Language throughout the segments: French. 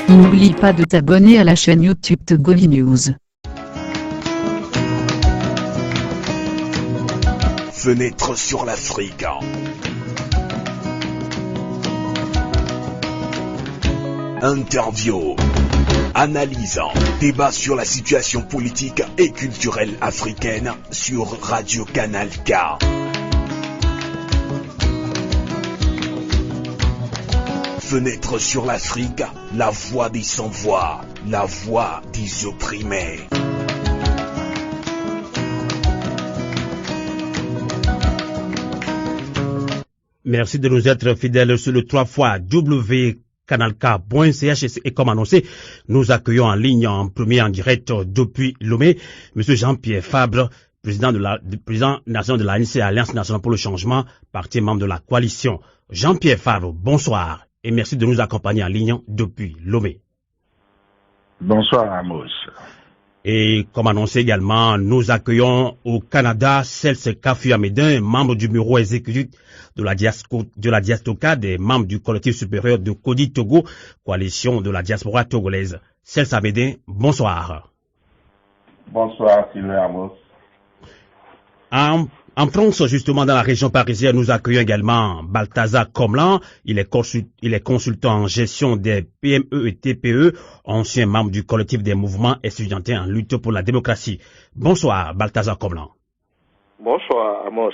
N'oublie pas de t'abonner à la chaîne YouTube Togoli News. Fenêtre sur l'Afrique. Interview, analyse, débat sur la situation politique et culturelle africaine sur Radio Canal K. Fenêtre sur l'Afrique, la voix des sans-voix, la voix des opprimés. Merci de nous être fidèles sur le 3xcanalk.ch et comme annoncé, nous accueillons en ligne en premier en direct depuis Lomé, M. Jean-Pierre Fabre, président national de l'ANC, Alliance nationale pour le changement, parti membre de la coalition. Jean-Pierre Fabre, bonsoir et merci de nous accompagner en ligne depuis Lomé. Bonsoir Amos. Et comme annoncé également, nous accueillons au Canada Celse Kafu Amédin, membre du bureau exécutif de la diaspora des membres du collectif supérieur de Kodi Togo, coalition de la diaspora togolaise. Celse Amédin, bonsoir. Bonsoir Sylvain Amos. En France, justement, dans la région parisienne, nous accueillons également Balthazar Komlan. Il est consultant en gestion des PME et TPE, ancien membre du collectif des mouvements étudiantins en lutte pour la démocratie. Bonsoir, Balthazar Komlan. Bonsoir, Amos.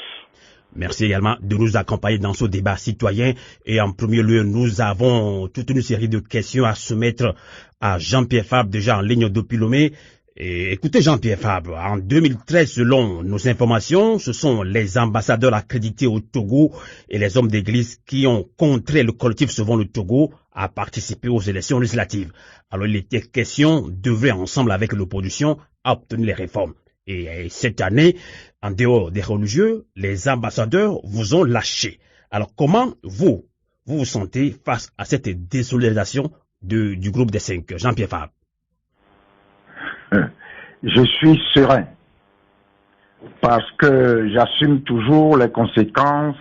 Merci également de nous accompagner dans ce débat citoyen. Et en premier lieu, nous avons toute une série de questions à soumettre à Jean-Pierre Fabre, déjà en ligne depuis Lomé. Et écoutez Jean-Pierre Fabre, en 2013, selon nos informations, ce sont les ambassadeurs accrédités au Togo et les hommes d'église qui ont contré le collectif Sauvons le Togo à participer aux élections législatives. Alors il était question d'œuvrer ensemble avec l'opposition à obtenir les réformes. Et cette année, en dehors des religieux, les ambassadeurs vous ont lâché. Alors comment vous vous sentez face à cette désolidarisation du groupe des 5, Jean-Pierre Fabre? Je suis serein parce que j'assume toujours les conséquences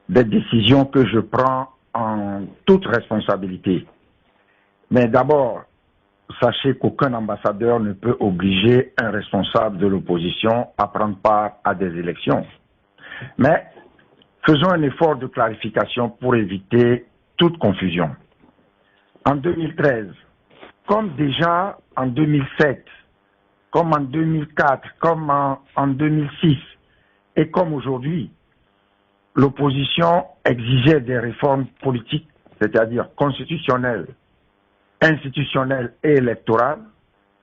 des décisions que je prends en toute responsabilité. Mais d'abord, sachez qu'aucun ambassadeur ne peut obliger un responsable de l'opposition à prendre part à des élections. Mais faisons un effort de clarification pour éviter toute confusion. En 2013, comme déjà en 2007, comme en 2004, comme en 2006 et comme aujourd'hui, l'opposition exigeait des réformes politiques, c'est-à-dire constitutionnelles, institutionnelles et électorales,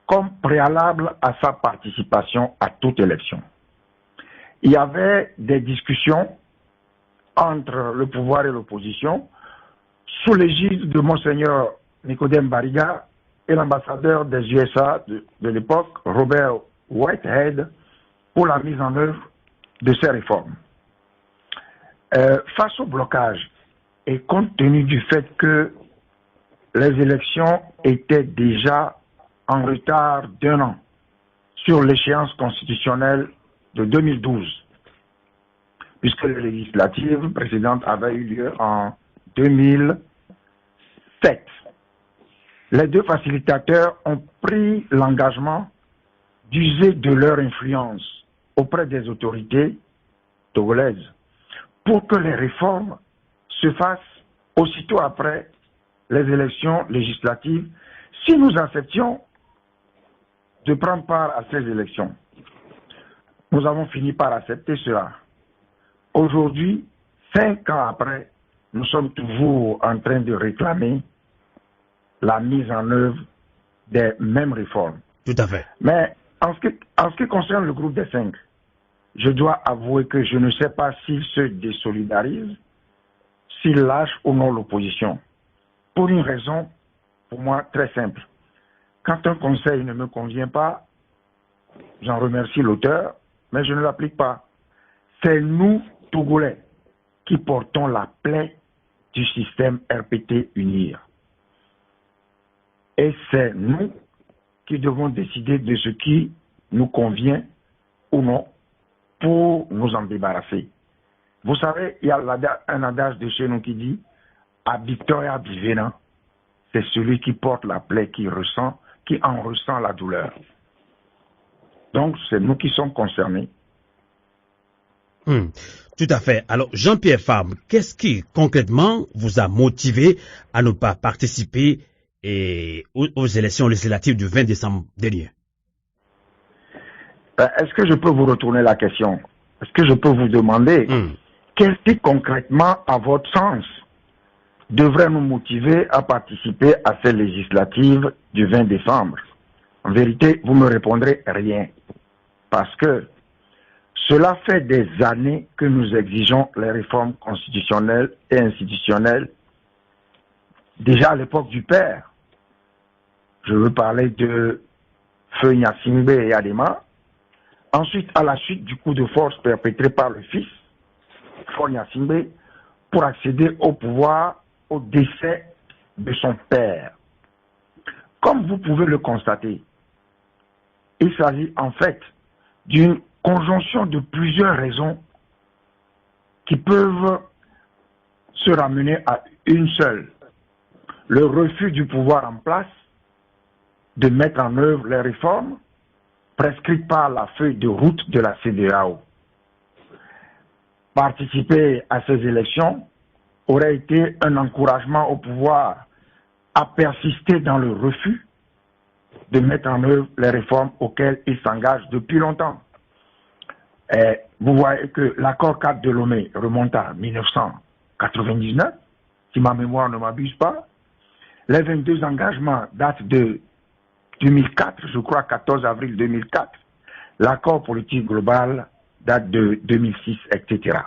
comme préalable à sa participation à toute élection. Il y avait des discussions entre le pouvoir et l'opposition sous l'égide de Monseigneur Nicodème Bariga et l'ambassadeur des USA de l'époque, Robert Whitehead, pour la mise en œuvre de ces réformes. Face au blocage, et compte tenu du fait que les élections étaient déjà en retard d'1 an sur l'échéance constitutionnelle de 2012, puisque les législatives précédentes avaient eu lieu en 2007. Les deux facilitateurs ont pris l'engagement d'user de leur influence auprès des autorités togolaises pour que les réformes se fassent aussitôt après les élections législatives, si nous acceptions de prendre part à ces élections. Nous avons fini par accepter cela. Aujourd'hui, 5 ans après, nous sommes toujours en train de réclamer la mise en œuvre des mêmes réformes. Tout à fait. Mais en ce qui concerne le groupe des 5, je dois avouer que je ne sais pas s'ils se désolidarisent, s'ils lâchent ou non l'opposition. Pour une raison, pour moi, très simple. Quand un conseil ne me convient pas, j'en remercie l'auteur, mais je ne l'applique pas. C'est nous, Togolais, qui portons la plaie du système RPT UNIR. Et c'est nous qui devons décider de ce qui nous convient ou non pour nous en débarrasser. Vous savez, il y a un adage de chez nous qui dit « A victoria divina », c'est celui qui porte la plaie, qui en ressent la douleur. Donc, c'est nous qui sommes concernés. Tout à fait. Alors, Jean-Pierre Fabre, qu'est-ce qui, concrètement, vous a motivé à ne pas participer aux élections législatives du 20 décembre dernier? Est-ce que je peux vous retourner la question? Est-ce que je peux vous demander qu'est-ce qui, concrètement, à votre sens, devrait nous motiver à participer à ces législatives du 20 décembre? En vérité, vous me répondrez rien. Parce que cela fait des années que nous exigeons les réformes constitutionnelles et institutionnelles. Déjà à l'époque du père, je veux parler de Feu Gnassingbé et Adema. Ensuite, à la suite du coup de force perpétré par le fils, Faure Gnassingbé, pour accéder au pouvoir au décès de son père. Comme vous pouvez le constater, il s'agit en fait d'une conjonction de plusieurs raisons qui peuvent se ramener à une seule. Le refus du pouvoir en place de mettre en œuvre les réformes prescrites par la feuille de route de la CEDEAO. Participer à ces élections aurait été un encouragement au pouvoir à persister dans le refus de mettre en œuvre les réformes auxquelles il s'engage depuis longtemps. Et vous voyez que l'accord 4 de Lomé remonte à 1999, si ma mémoire ne m'abuse pas. Les 22 engagements datent de 2004, je crois 14 avril 2004. L'accord politique global date de 2006, etc.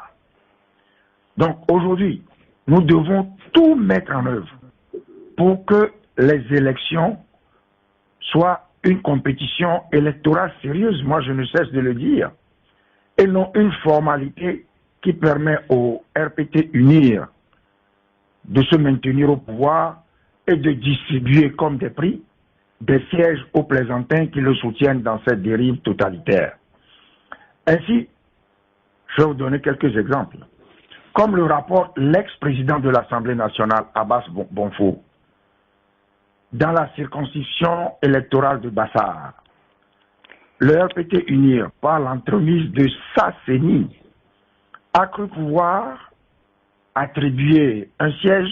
Donc aujourd'hui, nous devons tout mettre en œuvre pour que les élections soient une compétition électorale sérieuse, moi je ne cesse de le dire, et non une formalité qui permet au RPT UNIR de se maintenir au pouvoir et de distribuer comme des prix des sièges aux plaisantins qui le soutiennent dans cette dérive totalitaire. Ainsi, je vais vous donner quelques exemples. Comme le rapporte l'ex-président de l'Assemblée nationale, Abbas Bonfo, dans la circonscription électorale de Bassar, le RPT UNIR, par l'entremise de sa CENI, a cru pouvoir attribuer un siège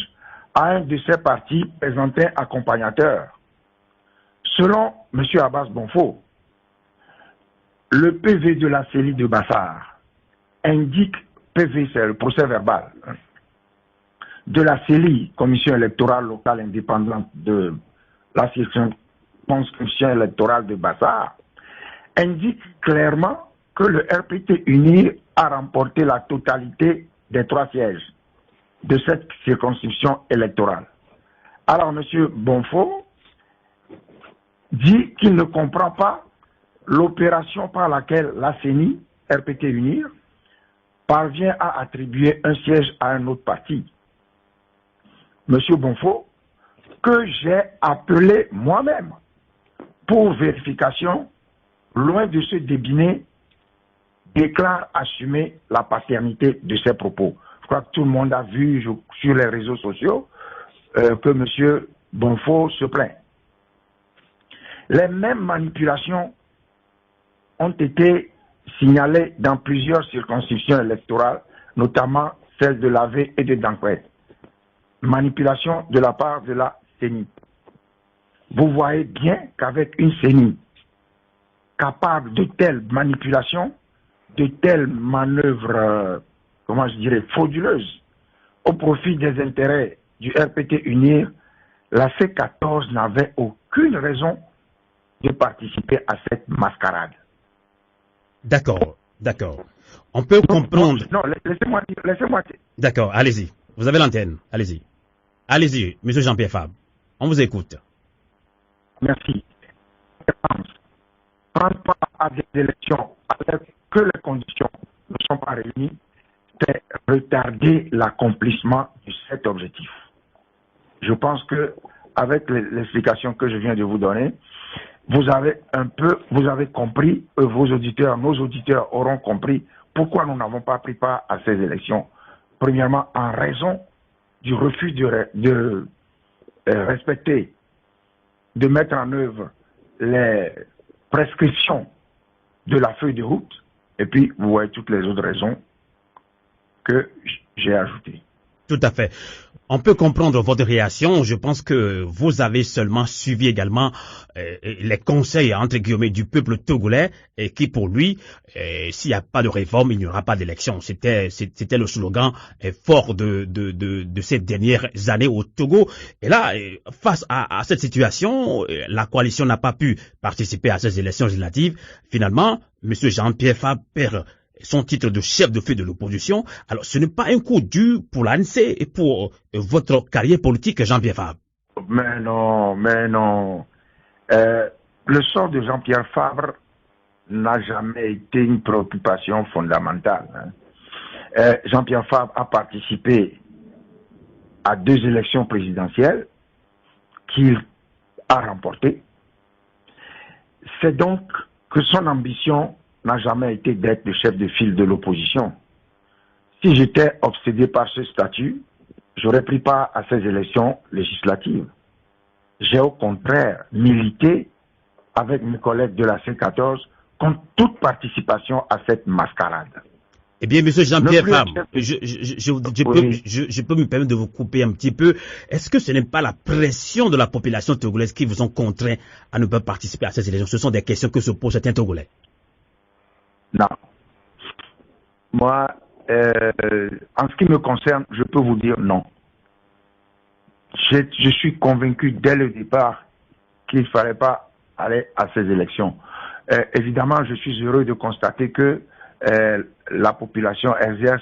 à un de ses partis présentants accompagnateurs. Selon M. Abbas Bonfo, le PV de la CENI de Bassar indique, PV c'est le procès verbal, de la CENI, Commission électorale locale indépendante de la circonscription électorale de Bassar, indique clairement que le RPT UNIR a remporté la totalité des 3 sièges de cette circonscription électorale. Alors M. Bonfo dit qu'il ne comprend pas l'opération par laquelle la CENI, RPT UNIR, parvient à attribuer un siège à un autre parti. M. Bonfo, que j'ai appelé moi-même pour vérification, loin de se débiner, déclare assumer la paternité de ses propos. Je crois que tout le monde a vu sur les réseaux sociaux que M. Bonfo se plaint. Les mêmes manipulations ont été signalées dans plusieurs circonscriptions électorales, notamment celles de Lavé et de Dankwet. Manipulation de la part de la CENI. Vous voyez bien qu'avec une CENI capable de telles manipulations, de telles manœuvres, frauduleuses, au profit des intérêts du RPT UNIR, la C14 n'avait aucune raison de participer à cette mascarade. D'accord. On peut comprendre... Non, laissez-moi dire. D'accord, allez-y. Vous avez l'antenne, allez-y. Allez-y, M. Jean-Pierre Fabre. On vous écoute. Merci. Prendre part à des élections alors que les conditions ne sont pas réunies, fait retarder l'accomplissement de cet objectif. Je pense que avec l'explication que je viens de vous donner, vous avez compris, nos auditeurs auront compris pourquoi nous n'avons pas pris part à ces élections. Premièrement, en raison du refus de respecter, de mettre en œuvre les prescriptions de la feuille de route, et puis vous voyez toutes les autres raisons que j'ai ajoutées. Tout à fait. On peut comprendre votre réaction. Je pense que vous avez seulement suivi également les conseils, entre guillemets, du peuple togolais, et qui, pour lui, s'il n'y a pas de réforme, il n'y aura pas d'élection. C'était le slogan fort de ces dernières années au Togo. Et là, face à cette situation, la coalition n'a pas pu participer à ces élections législatives. Finalement, M. Jean-Pierre Fabre perd son titre de chef de file de l'opposition. Alors, ce n'est pas un coup dur pour l'ANC et pour votre carrière politique, Jean-Pierre Fabre. Mais non. Le sort de Jean-Pierre Fabre n'a jamais été une préoccupation fondamentale. Jean-Pierre Fabre a participé à 2 élections présidentielles qu'il a remportées. C'est donc que son ambition n'a jamais été d'être le chef de file de l'opposition. Si j'étais obsédé par ce statut, j'aurais pris part à ces élections législatives. J'ai au contraire milité avec mes collègues de la C14 contre toute participation à cette mascarade. Eh bien, monsieur Jean-Pierre Fabre, je peux me permettre de vous couper un petit peu. Est-ce que ce n'est pas la pression de la population togolaise qui vous ont contraint à ne pas participer à ces élections? Ce sont des questions que se posent certains Togolais. Non. Moi, en ce qui me concerne, je peux vous dire non. Je suis convaincu dès le départ qu'il ne fallait pas aller à ces élections. Évidemment, je suis heureux de constater que la population exerce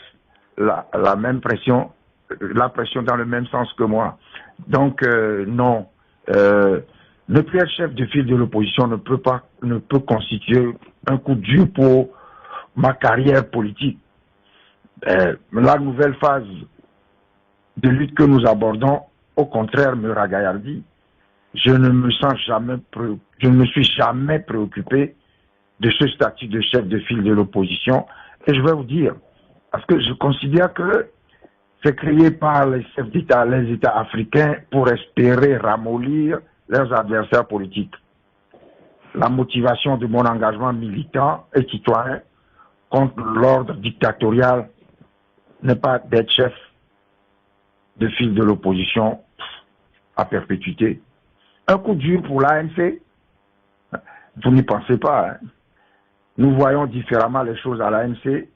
la même pression, la pression dans le même sens que moi. Donc, non. Ne plus être chef de file de l'opposition ne peut constituer un coup dur pour ma carrière politique. La nouvelle phase de lutte que nous abordons, au contraire, me ragaillardit. Je ne me suis jamais préoccupé de ce statut de chef de file de l'opposition. Et je vais vous dire, parce que je considère que c'est créé par les chefs d'État, les États africains, pour espérer ramollir leurs adversaires politiques. La motivation de mon engagement militant et citoyen contre l'ordre dictatorial n'est pas d'être chef de file de l'opposition à perpétuité. Un coup dur pour l'ANC, vous n'y pensez pas. Nous voyons différemment les choses à l'ANC,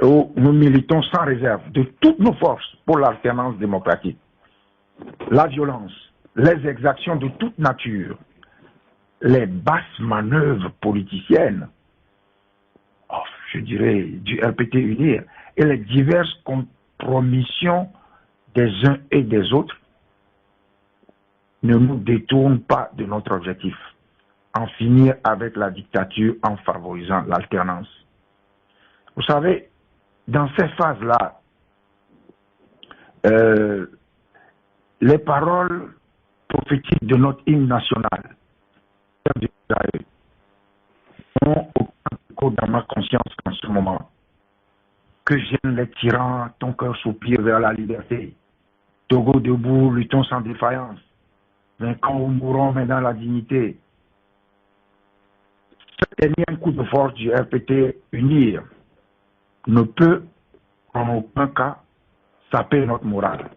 où nous militons sans réserve de toutes nos forces pour l'alternance démocratique. La violence, les exactions de toute nature, les basses manœuvres politiciennes, je dirais du RPT UNIR, et les diverses compromissions des uns et des autres ne nous détournent pas de notre objectif, en finir avec la dictature en favorisant l'alternance. Vous savez, dans ces phases-là, les paroles prophétiques de notre hymne national n'ont aucun écho dans ma conscience en ce moment. Que viennent les tyrans, ton cœur soupire vers la liberté. Togo debout, luttons sans défaillance. Vainquons ou mourons, mais dans la dignité. Ce dernier coup de force du RPT UNIR ne peut en aucun cas saper notre morale.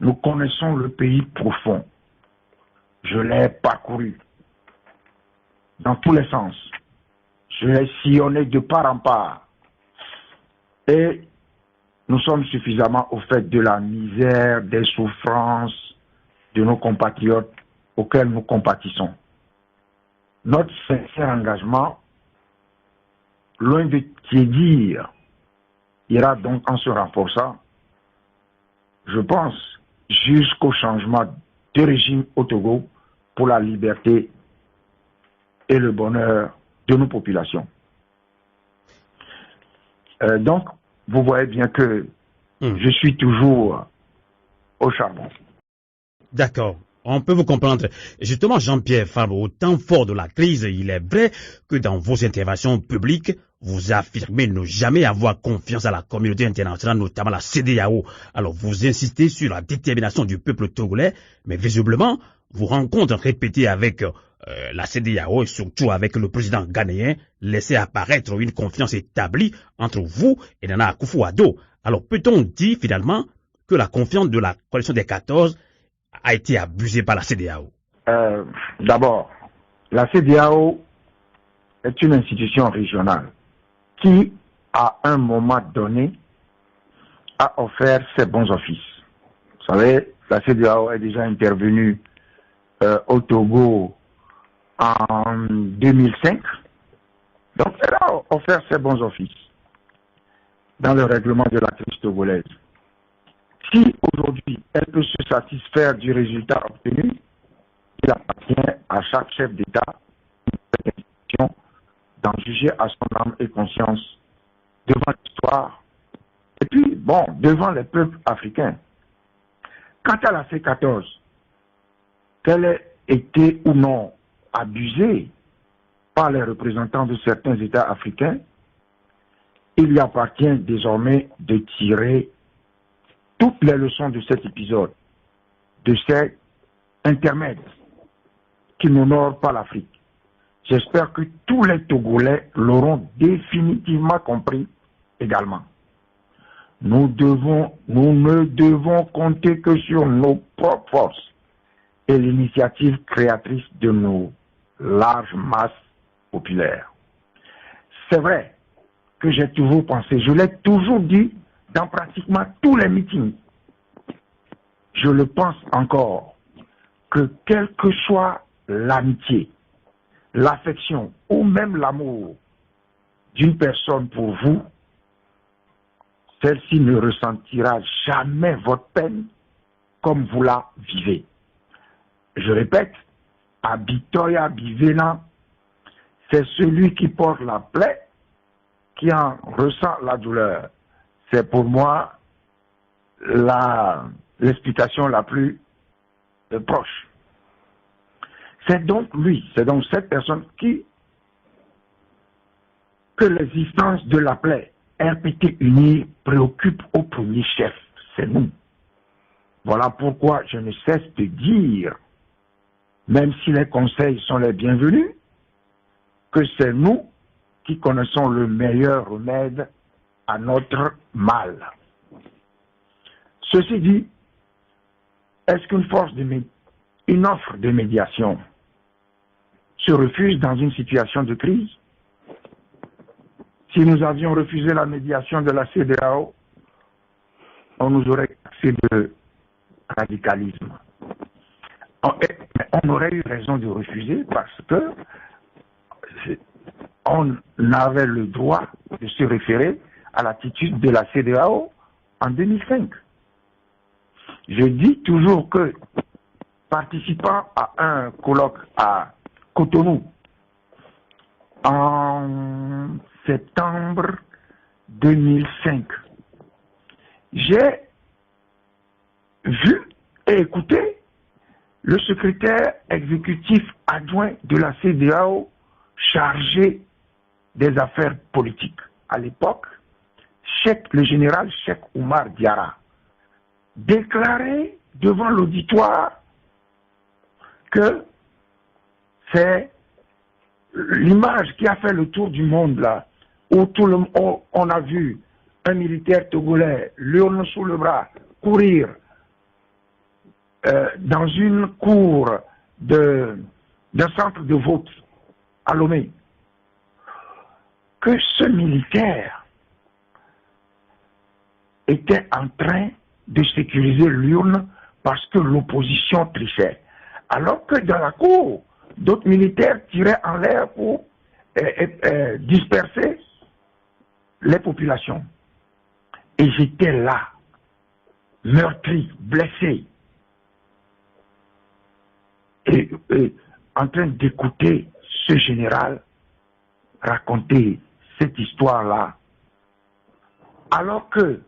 Nous connaissons le pays profond. Je l'ai parcouru dans tous les sens. Je l'ai sillonné de part en part. Et nous sommes suffisamment au fait de la misère, des souffrances de nos compatriotes auxquels nous compatissons. Notre sincère engagement, loin de tiédir, ira donc en se renforçant, je pense, jusqu'au changement de régime au Togo pour la liberté et le bonheur de nos populations. Donc, vous voyez bien que je suis toujours au charbon. D'accord. On peut vous comprendre. Justement, Jean-Pierre Fabre, au temps fort de la crise, il est vrai que dans vos interventions publiques, vous affirmez ne jamais avoir confiance à la communauté internationale, notamment la CEDEAO. Alors, vous insistez sur la détermination du peuple togolais, mais visiblement, vos rencontres répétées avec la CEDEAO et surtout avec le président ghanéen laissaient apparaître une confiance établie entre vous et Nana Akufo-Addo. Alors, peut-on dire finalement que la confiance de la coalition des 14 a été abusée par la CEDEAO? D'abord, la CEDEAO est une institution régionale qui, à un moment donné, a offert ses bons offices. Vous savez, la CEDEAO est déjà intervenue au Togo en 2005. Donc, elle a offert ses bons offices dans le règlement de la crise togolaise. Si aujourd'hui elle peut se satisfaire du résultat obtenu, il appartient à chaque chef d'État d'en juger à son âme et conscience devant l'histoire et puis, bon, devant les peuples africains. Quant à la C14, qu'elle ait été ou non abusée par les représentants de certains États africains, il lui appartient désormais de tirer toutes les leçons de cet épisode, de ces intermèdes qui n'honorent pas l'Afrique. J'espère que tous les Togolais l'auront définitivement compris également. Nous ne devons compter que sur nos propres forces et l'initiative créatrice de nos larges masses populaires. C'est vrai que j'ai toujours pensé, je l'ai toujours dit dans pratiquement tous les meetings, je le pense encore, que quelle que soit l'amitié, l'affection ou même l'amour d'une personne pour vous, celle-ci ne ressentira jamais votre peine comme vous la vivez. Je répète, Abitoya Bivena, c'est celui qui porte la plaie qui en ressent la douleur. C'est pour moi l'explication la plus proche. C'est donc lui, c'est donc cette personne que l'existence de la plaie RPT unie préoccupe au premier chef, c'est nous. Voilà pourquoi je ne cesse de dire, même si les conseils sont les bienvenus, que c'est nous qui connaissons le meilleur remède à notre mal. Ceci dit, est-ce qu'une offre de médiation se refuse dans une situation de crise? Si nous avions refusé la médiation de la CEDEAO, on nous aurait accusé de radicalisme. On aurait eu raison de refuser parce que on avait le droit de se référer à l'attitude de la CEDEAO en 2005. Je dis toujours que, participant à un colloque à Cotonou en septembre 2005, j'ai vu et écouté le secrétaire exécutif adjoint de la CEDEAO chargé des affaires politiques. À l'époque, le général Cheikh Oumar Diarra déclarait devant l'auditoire que c'est l'image qui a fait le tour du monde là, où on a vu un militaire togolais, l'urne sous le bras, courir dans une cour d'un centre de vote à Lomé, que ce militaire était en train de sécuriser l'urne parce que l'opposition trichait. Alors que dans la cour, d'autres militaires tiraient en l'air pour disperser les populations. Et j'étais là, meurtri, blessé, et en train d'écouter ce général raconter cette histoire-là. Alors que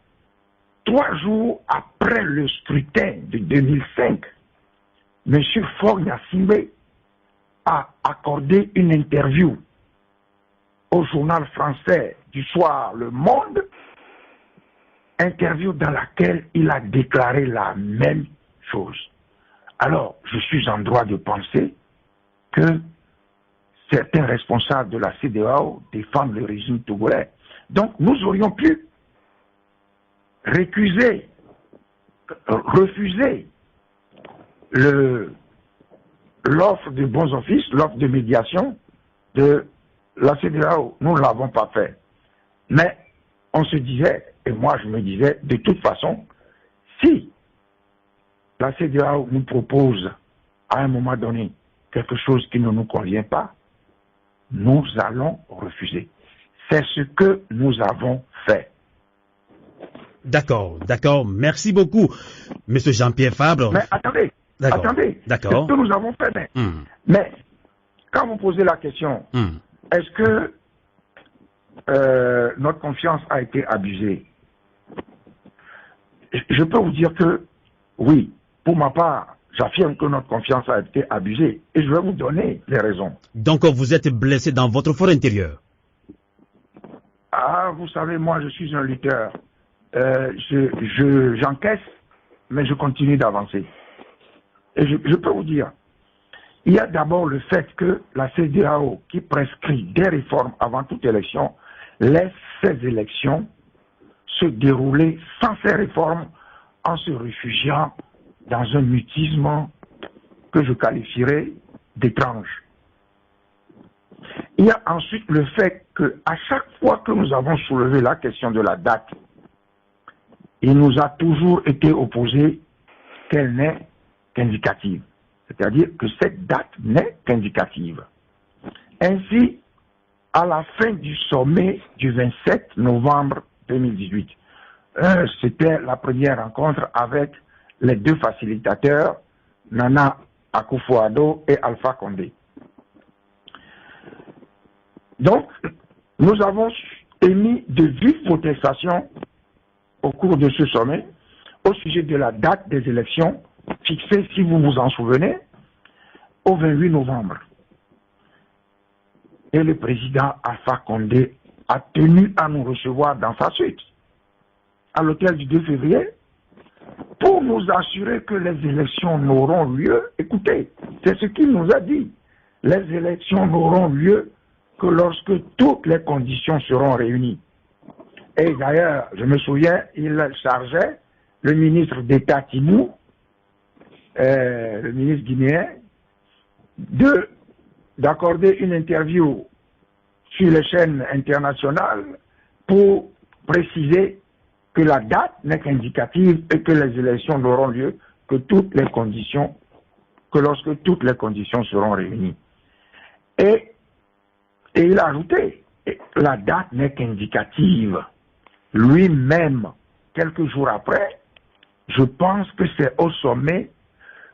3 jours après le scrutin de 2005, M. Faure-Gnassingbé a accordé une interview au journal français du soir Le Monde, interview dans laquelle il a déclaré la même chose. Alors, je suis en droit de penser que certains responsables de la CEDEAO défendent le régime togolais. Donc, nous aurions pu refuser l'offre de bons offices, l'offre de médiation de la CEDEAO. Nous ne l'avons pas fait. Mais on se disait, et moi je me disais, de toute façon, si la CEDEAO nous propose à un moment donné quelque chose qui ne nous convient pas, nous allons refuser. C'est ce que nous avons fait. D'accord, d'accord. Merci beaucoup, Monsieur Jean-Pierre Fabre. Mais attendez, d'accord. C'est ce que nous avons fait. Mais quand vous posez la question, est-ce que notre confiance a été abusée? Je peux vous dire que oui, pour ma part, j'affirme que notre confiance a été abusée et je vais vous donner les raisons. Donc vous êtes blessé dans votre fort intérieur? Ah, vous savez, moi je suis un lutteur. J'encaisse, mais je continue d'avancer. Et je peux vous dire, il y a d'abord le fait que la CEDEAO, qui prescrit des réformes avant toute élection, laisse ces élections se dérouler sans ces réformes en se réfugiant dans un mutisme que je qualifierais d'étrange. Il y a ensuite le fait qu'à chaque fois que nous avons soulevé la question de la date, il nous a toujours été opposé qu'elle n'est qu'indicative. C'est-à-dire que cette date n'est qu'indicative. Ainsi, à la fin du sommet du 27 novembre 2018, c'était la première rencontre avec les deux facilitateurs, Nana Akufo-Addo et Alpha Condé. Donc, nous avons émis de vives protestations au cours de ce sommet au sujet de la date des élections fixée, si vous vous en souvenez, au 28 novembre. Et le président Alpha Condé a tenu à nous recevoir dans sa suite, à l'hôtel du 2 février, pour nous assurer que les élections n'auront lieu. Écoutez, c'est ce qu'il nous a dit. Les élections n'auront lieu que lorsque toutes les conditions seront réunies. Et d'ailleurs, je me souviens, il chargeait le ministre d'État Timou, le ministre guinéen, d'accorder une interview sur les chaînes internationales pour préciser que la date n'est qu'indicative et que les élections n'auront lieu que lorsque toutes les conditions seront réunies. Et il a ajouté, la date n'est qu'indicative. Lui-même, quelques jours après, je pense que c'est au sommet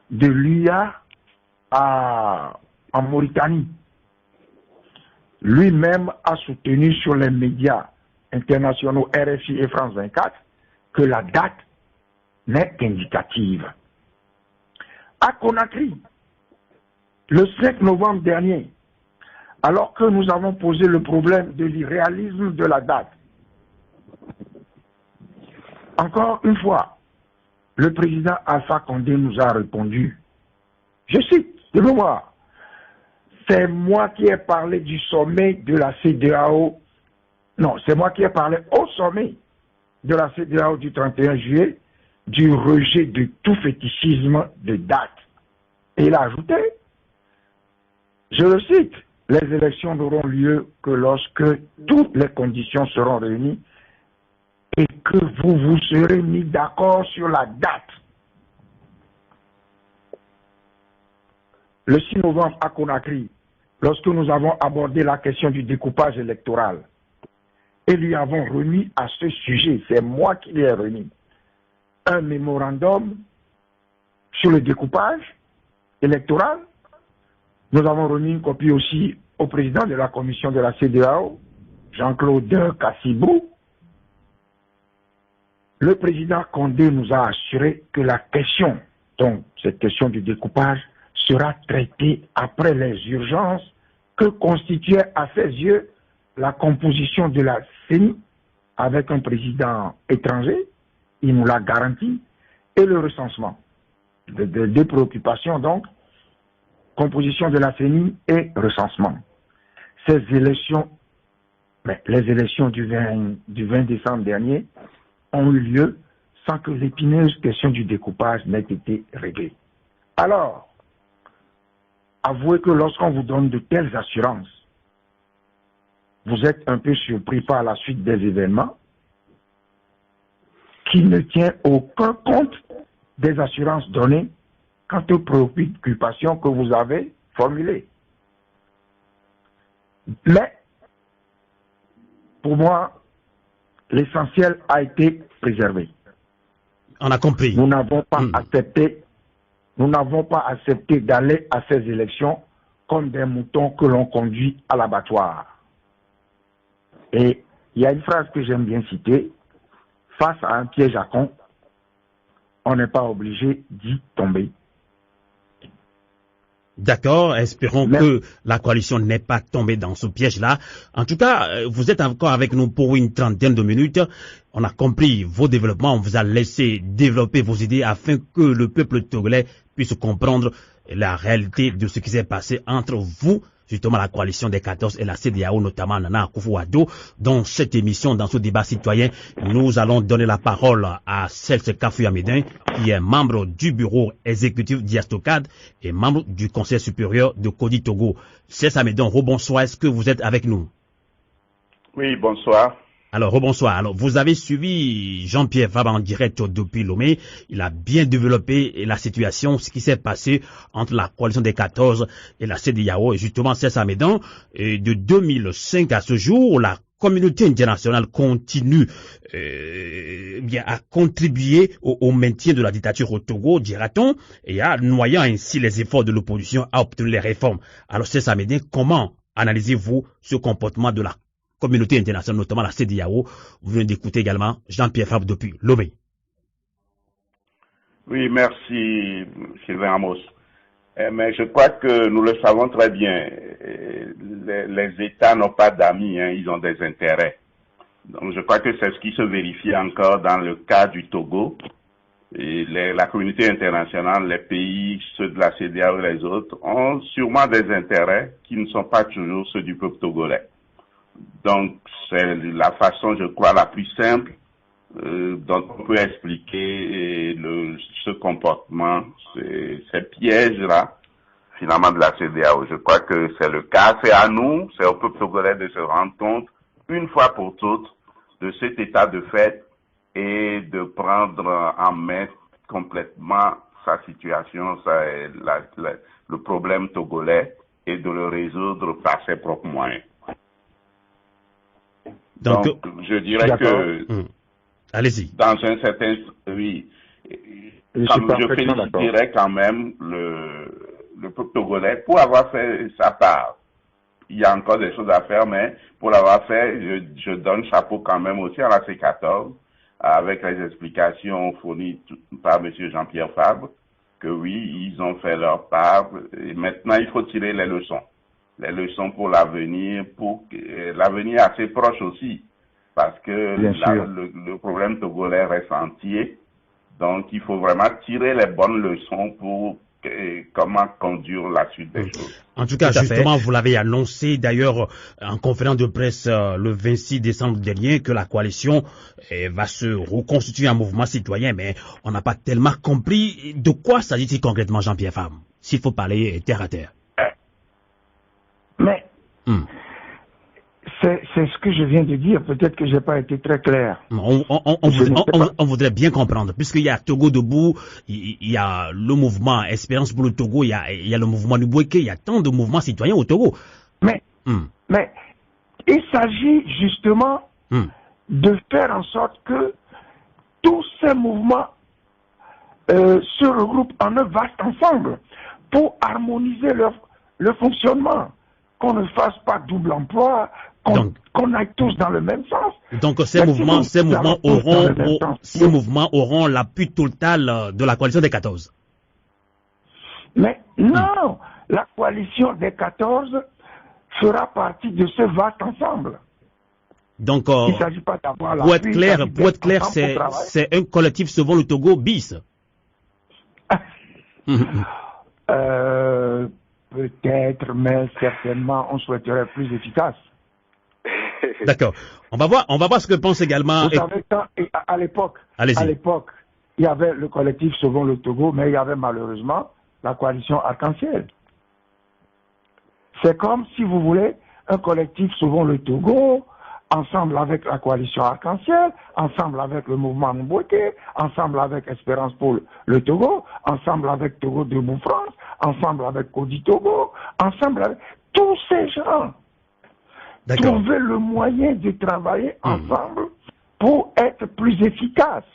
de l'UA en Mauritanie. Lui-même a soutenu sur les médias internationaux RFI et France 24 que la date n'est qu'indicative. À Conakry, le 5 novembre dernier, alors que nous avons posé le problème de l'irréalisme de la date, encore une fois, le président Alpha Condé nous a répondu, je cite, de mémoire, c'est moi qui ai parlé du sommet de la CEDEAO, non, c'est moi qui ai parlé au sommet de la CEDEAO du 31 juillet du rejet de tout fétichisme de date. Et il a ajouté, je le cite, les élections n'auront lieu que lorsque toutes les conditions seront réunies et que vous vous serez mis d'accord sur la date. Le 6 novembre à Conakry, lorsque nous avons abordé la question du découpage électoral, et lui avons remis à ce sujet, c'est moi qui lui ai remis, un mémorandum sur le découpage électoral. Nous avons remis une copie aussi au président de la commission de la CEDEAO, Jean-Claude Kassibou. le président Condé nous a assuré que la question, donc cette question du découpage, sera traitée après les urgences que constituait à ses yeux la composition de la CENI avec un président étranger, il nous l'a garanti, et le recensement. Deux préoccupations donc, composition de la CENI et recensement. Ces élections, les élections du 20 décembre dernier ont eu lieu sans que l'épineuse question du découpage n'ait été réglée. Alors, avouez que lorsqu'on vous donne de telles assurances, vous êtes un peu surpris par la suite des événements qui ne tient aucun compte des assurances données quant aux préoccupations que vous avez formulées. Mais, pour moi, l'essentiel a été préservé. On a compris. Nous n'avons pas accepté d'aller à ces élections comme des moutons que l'on conduit à l'abattoir. Et il y a une phrase que j'aime bien citer, face à un piège à con, on n'est pas obligé d'y tomber. D'accord, espérons que la coalition n'est pas tombée dans ce piège-là. En tout cas, vous êtes encore avec nous pour une trentaine de minutes. On a compris vos développements, on vous a laissé développer vos idées afin que le peuple togolais puisse comprendre la réalité de ce qui s'est passé entre vous, justement la coalition des 14 et la CEDEAO, notamment Nana Akufo-Addo. Dans cette émission, dans ce débat citoyen, nous allons donner la parole à Celse Kafuya-Medin, qui est membre du bureau exécutif d'Iastocad et membre du conseil supérieur de Kodi Togo. Celse Medin, rebonsoir, est-ce que vous êtes avec nous? Oui, bonsoir. Alors, rebonsoir. Alors, vous avez suivi Jean-Pierre Fabre en direct depuis Lomé. Il a bien développé la situation, ce qui s'est passé entre la coalition des 14 et la CEDEAO. Et justement, c'est ça, Médan. Et de 2005 à ce jour, la communauté internationale continue à contribuer au maintien de la dictature au Togo, dira-t-on, et à noyant ainsi les efforts de l'opposition à obtenir les réformes. Alors, c'est ça, Médan. Comment analysez-vous ce comportement de la communauté internationale, notamment la CEDEAO? Vous venez d'écouter également Jean-Pierre Fabre depuis Lomé. Oui, merci, Sylvain Amos. Mais je crois que nous le savons très bien. Les États n'ont pas d'amis, ils ont des intérêts. Donc je crois que c'est ce qui se vérifie encore dans le cas du Togo. Et la communauté internationale, les pays, ceux de la CEDEAO et les autres, ont sûrement des intérêts qui ne sont pas toujours ceux du peuple togolais. Donc, c'est la façon, je crois, la plus simple dont on peut expliquer ce comportement, ces pièges-là, finalement, de la CEDEAO. Je crois que c'est le cas. C'est à nous, c'est au peuple togolais de se rendre compte, une fois pour toutes, de cet état de fait et de prendre en main complètement sa situation, le problème togolais, et de le résoudre par ses propres moyens. Donc, je dirais que, allez-y. Dans un certain, oui, je féliciterais quand même le peuple togolais pour avoir fait sa part. Il y a encore des choses à faire, mais pour l'avoir fait, je donne chapeau quand même aussi à la C14, avec les explications fournies par M. Jean-Pierre Fabre, que oui, ils ont fait leur part, et maintenant il faut tirer les leçons. Les leçons pour l'avenir, assez proche aussi, parce que le problème togolais reste entier. Donc, il faut vraiment tirer les bonnes leçons pour comment conduire la suite des choses. En tout cas, justement, vous l'avez annoncé d'ailleurs en conférence de presse le 26 décembre dernier que la coalition va se reconstituer en mouvement citoyen, mais on n'a pas tellement compris de quoi s'agit-il concrètement, Jean-Pierre Fabre, s'il faut parler terre à terre. Mais c'est ce que je viens de dire. Peut-être que je n'ai pas été très clair. On voudrait bien comprendre. Puisqu'il y a Togo debout, il y a le mouvement Espérance pour le Togo, il y a le mouvement Nubweke, il y a tant de mouvements citoyens au Togo. Mais il s'agit justement de faire en sorte que tous ces mouvements se regroupent en un vaste ensemble pour harmoniser leur fonctionnement. Qu'on ne fasse pas double emploi, qu'on aille tous dans le même sens. Donc ces mouvements auront l'appui total de la coalition des 14. Mais non, la coalition des 14 fera partie de ce vaste ensemble. Donc, il ne s'agit pas d'avoir pour être clair, c'est un collectif Sauvons le Togo bis. Peut-être, mais certainement, on souhaiterait plus efficace. D'accord. On va voir ce que pense également. Vous savez, à l'époque, il y avait le collectif Sauvons le Togo, mais il y avait malheureusement la coalition Arc-en-Ciel. C'est comme, si vous voulez, un collectif Sauvons le Togo, ensemble avec la coalition Arc-en-Ciel, ensemble avec le mouvement Mbouké, ensemble avec Espérance pour le Togo, ensemble avec Togo Debout France, ensemble avec Codi Togo, ensemble avec tous ces gens. Trouver le moyen de travailler ensemble pour être plus efficace.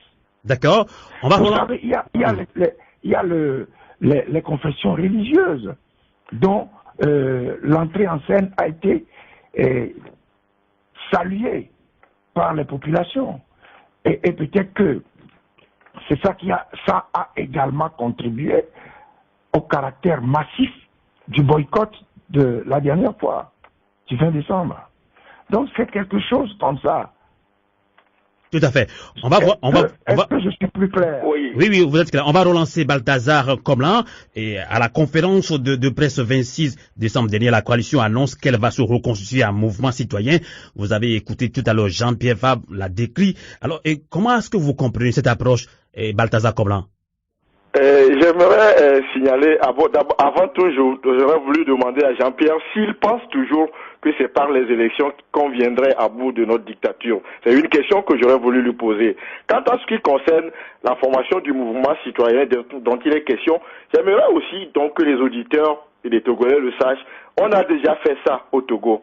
D'accord. Vous savez, il y a les confessions religieuses dont l'entrée en scène a été saluée par les populations. Et peut-être que c'est ça ça a également contribué au caractère massif du boycott de la dernière fois, du 20 décembre. Donc c'est quelque chose comme ça. Tout à fait. Est-ce que je suis plus clair? Oui, vous êtes clair. On va relancer Balthazar Komlan et à la conférence de presse 26 décembre dernier, la coalition annonce qu'elle va se reconstituer en mouvement citoyen. Vous avez écouté tout à l'heure Jean-Pierre Fabre l'a décrit. Alors, comment est-ce que vous comprenez cette approche, Balthazar Komlan? J'aimerais signaler, avant tout, j'aurais voulu demander à Jean-Pierre s'il pense toujours que c'est par les élections qu'on viendrait à bout de notre dictature. C'est une question que j'aurais voulu lui poser. Quant à ce qui concerne la formation du mouvement citoyen dont il est question, j'aimerais aussi donc que les auditeurs et les Togolais le sachent. On a déjà fait ça au Togo.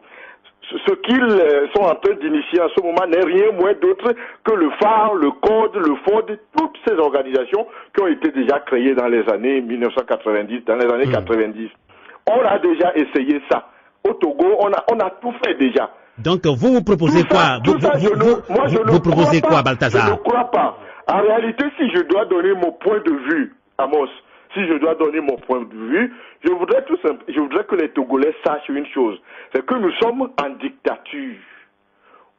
Ce qu'ils sont en train d'initier en ce moment n'est rien moins d'autre que le phare, le code, le FOD, toutes ces organisations qui ont été déjà créées dans les années 1990, dans les années 90. On a déjà essayé ça. Au Togo, on a tout fait déjà. Donc vous proposez quoi? Vous proposez quoi, Balthazar? Je ne crois pas. En réalité, si je dois donner mon point de vue, Amos, si je dois donner mon point de vue, je voudrais que les Togolais sachent une chose, c'est que nous sommes en dictature.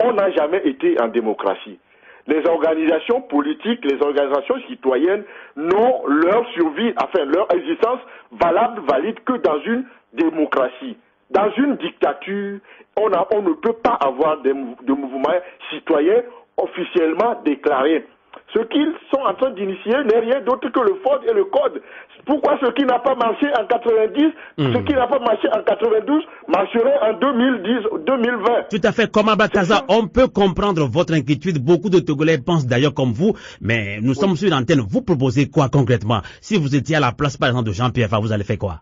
On n'a jamais été en démocratie. Les organisations politiques, les organisations citoyennes n'ont leur survie, leur existence valide que dans une démocratie. Dans une dictature, on ne peut pas avoir de mouvements citoyens officiellement déclarés. Ce qu'ils sont en train d'initier n'est rien d'autre que le FOD et le code. Pourquoi ce qui n'a pas marché en 90, ce qui n'a pas marché en 92, marcherait en 2010-2020? Tout à fait. Comme Balthazar, on peut comprendre votre inquiétude. Beaucoup de Togolais pensent d'ailleurs comme vous, mais nous sommes sur l'antenne. Vous proposez quoi concrètement? Si vous étiez à la place, par exemple, de Jean-Pierre Fabre, vous allez faire quoi?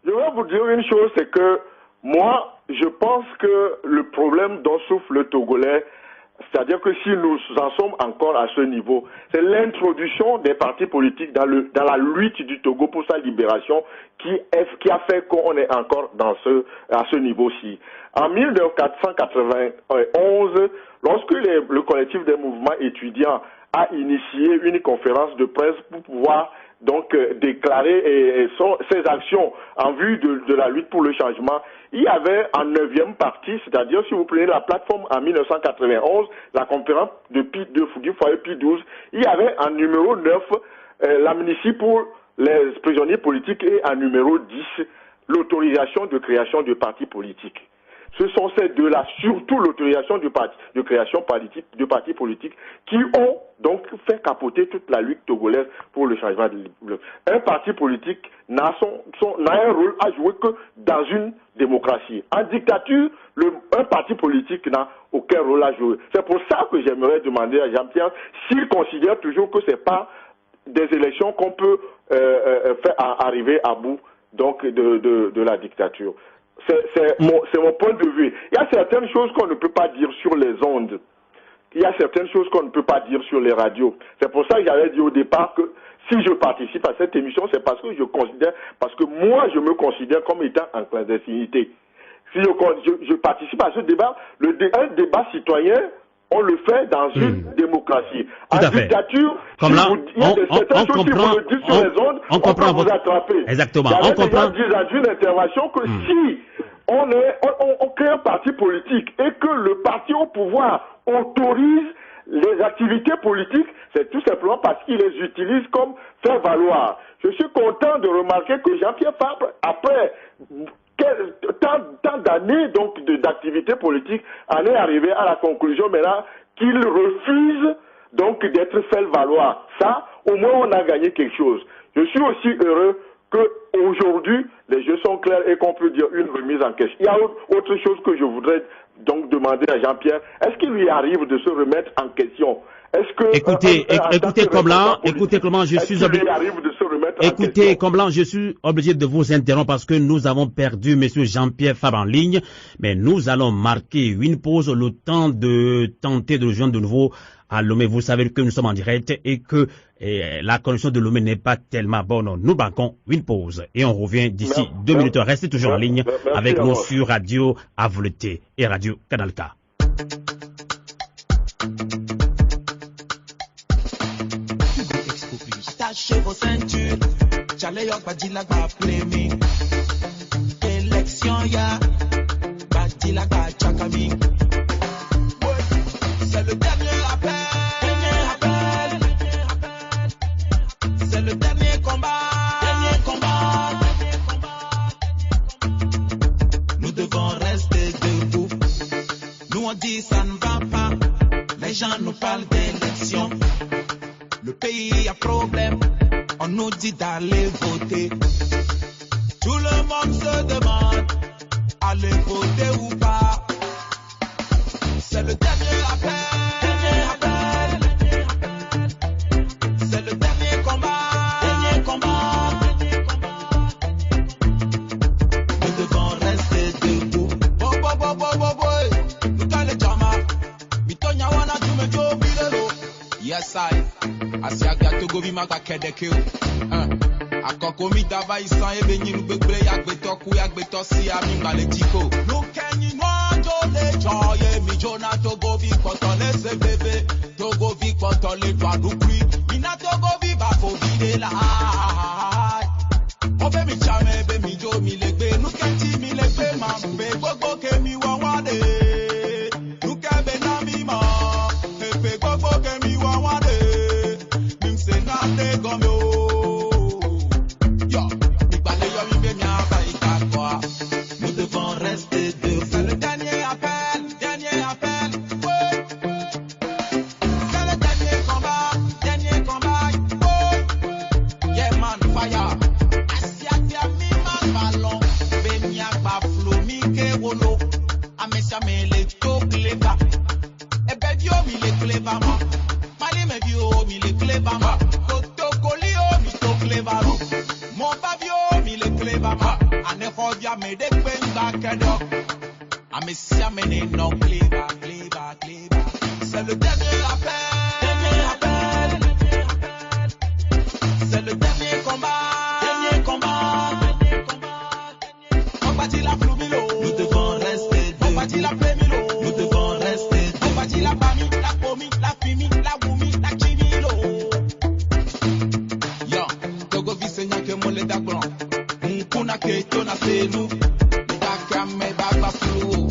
Je vais vous dire une chose, c'est que moi, je pense que le problème dont souffre le Togolais, c'est-à-dire que si nous en sommes encore à ce niveau, c'est l'introduction des partis politiques dans la lutte du Togo pour sa libération qui a fait qu'on est encore à ce niveau-ci. En 1491, lorsque le collectif des mouvements étudiants a initié une conférence de presse pour pouvoir donc déclarer ses actions en vue de la lutte pour le changement, il y avait en 9e partie, c'est-à-dire si vous prenez la plateforme en 1991, la conférence du foyer Pi 12, il y avait en numéro 9 l'amnistie pour les prisonniers politiques et en numéro 10 l'autorisation de création de partis politiques. Ce sont ces deux-là, surtout l'autorisation de création de partis politiques, qui ont donc fait capoter toute la lutte togolaise pour le changement de l'île. Un parti politique n'a un rôle à jouer que dans une démocratie. En dictature, un parti politique n'a aucun rôle à jouer. C'est pour ça que j'aimerais demander à Jean-Pierre s'il considère toujours que c'est pas des élections qu'on peut faire arriver à bout donc de la dictature. C'est mon point de vue. Il y a certaines choses qu'on ne peut pas dire sur les ondes. Il y a certaines choses qu'on ne peut pas dire sur les radios. C'est pour ça que j'avais dit au départ que si je participe à cette émission, c'est parce que moi, je me considère comme étant en clandestinité. si je participe à ce débat, un débat citoyen, on le fait dans une démocratie. En dictature, comme là, il y a certaines choses qui vous le disent sur les ondes, on peut vous attraper. Exactement. On comprend. Des gens disent à une intervention que si on crée un parti politique et que le parti au pouvoir autorise les activités politiques, c'est tout simplement parce qu'il les utilise comme faire valoir. Je suis content de remarquer que Jean-Pierre Fabre, après tant d'années donc d'activité politique, en est arrivé à la conclusion maintenant qu'il refuse donc d'être fait valoir. Ça, au moins on a gagné quelque chose. Je suis aussi heureux qu'aujourd'hui les jeux sont clairs et qu'on peut dire une remise en question. Il y a autre chose que je voudrais donc demander à Jean-Pierre. Est-ce qu'il lui arrive de se remettre en question? Est-ce que écoutez comment je suis obligé. Écoutez, Comblan, je suis obligé de vous interrompre parce que nous avons perdu M. Jean-Pierre Fabre en ligne, mais nous allons marquer une pause, le temps de tenter de joindre de nouveau à Lomé. Vous savez que nous sommes en direct et que la connexion de Lomé n'est pas tellement bonne. Nous marquons une pause et on revient d'ici 2 minutes. Restez toujours en ligne avec nous sur Radio Avleté et Radio Canal K. Attachez vos ceintures, j'allais yok badila ba play élection ya, badila ba chakami. C'est le dernier appel, c'est le dernier combat. Nous devons rester debout. Nous on dit ça ne va pas, les gens nous parlent d'élection. Le pays a problème, on nous dit d'aller voter. Tout le monde se demande, aller voter ou pas. C'est le dernier appel. C'est le dernier combat. Nous devons rester debout. Nous allons les jama. Mitonya wana tumejo bilelo. Yes I. Asiaga Togo vi maka kedeke akoko mi dava isan ebe nyinu gbegbe yagbeto ku yagbeto si ami ngaletiko no kenyi no to le joye mi jona Togo vi potole se bebe Togo vi potole to adukri mina Togo vi ba ko vide la obe mi chame be mi jo mi legbe no kenti mi legbe ma be gbogbo ke mi wa wade no kebe na mi ma pe gbogbo ke mi wa wade. Nous devons rester debout. C'est le dernier appel. Ouais. C'est le dernier combat. Oh. Yeah man fire. Asiatia mi man ballon. Bemia ba flow mi ke wolo. Amesia me le to clever. Ebe dio mi le clever ma. Mali me dio mi le clever ma. Mon pavio mi le cleva ma ane fobia me de penga kedo amesia me ne no cleva c'est le dernier appel c'est le dernier combat on bâtit la flumilo nous devons rester on bâtit la plémilo nous devons rester on bâtit la bami la pomi la fimi la wumi la chimilo. Mole da blanc, kuna ke tona senu, da kame ba flu,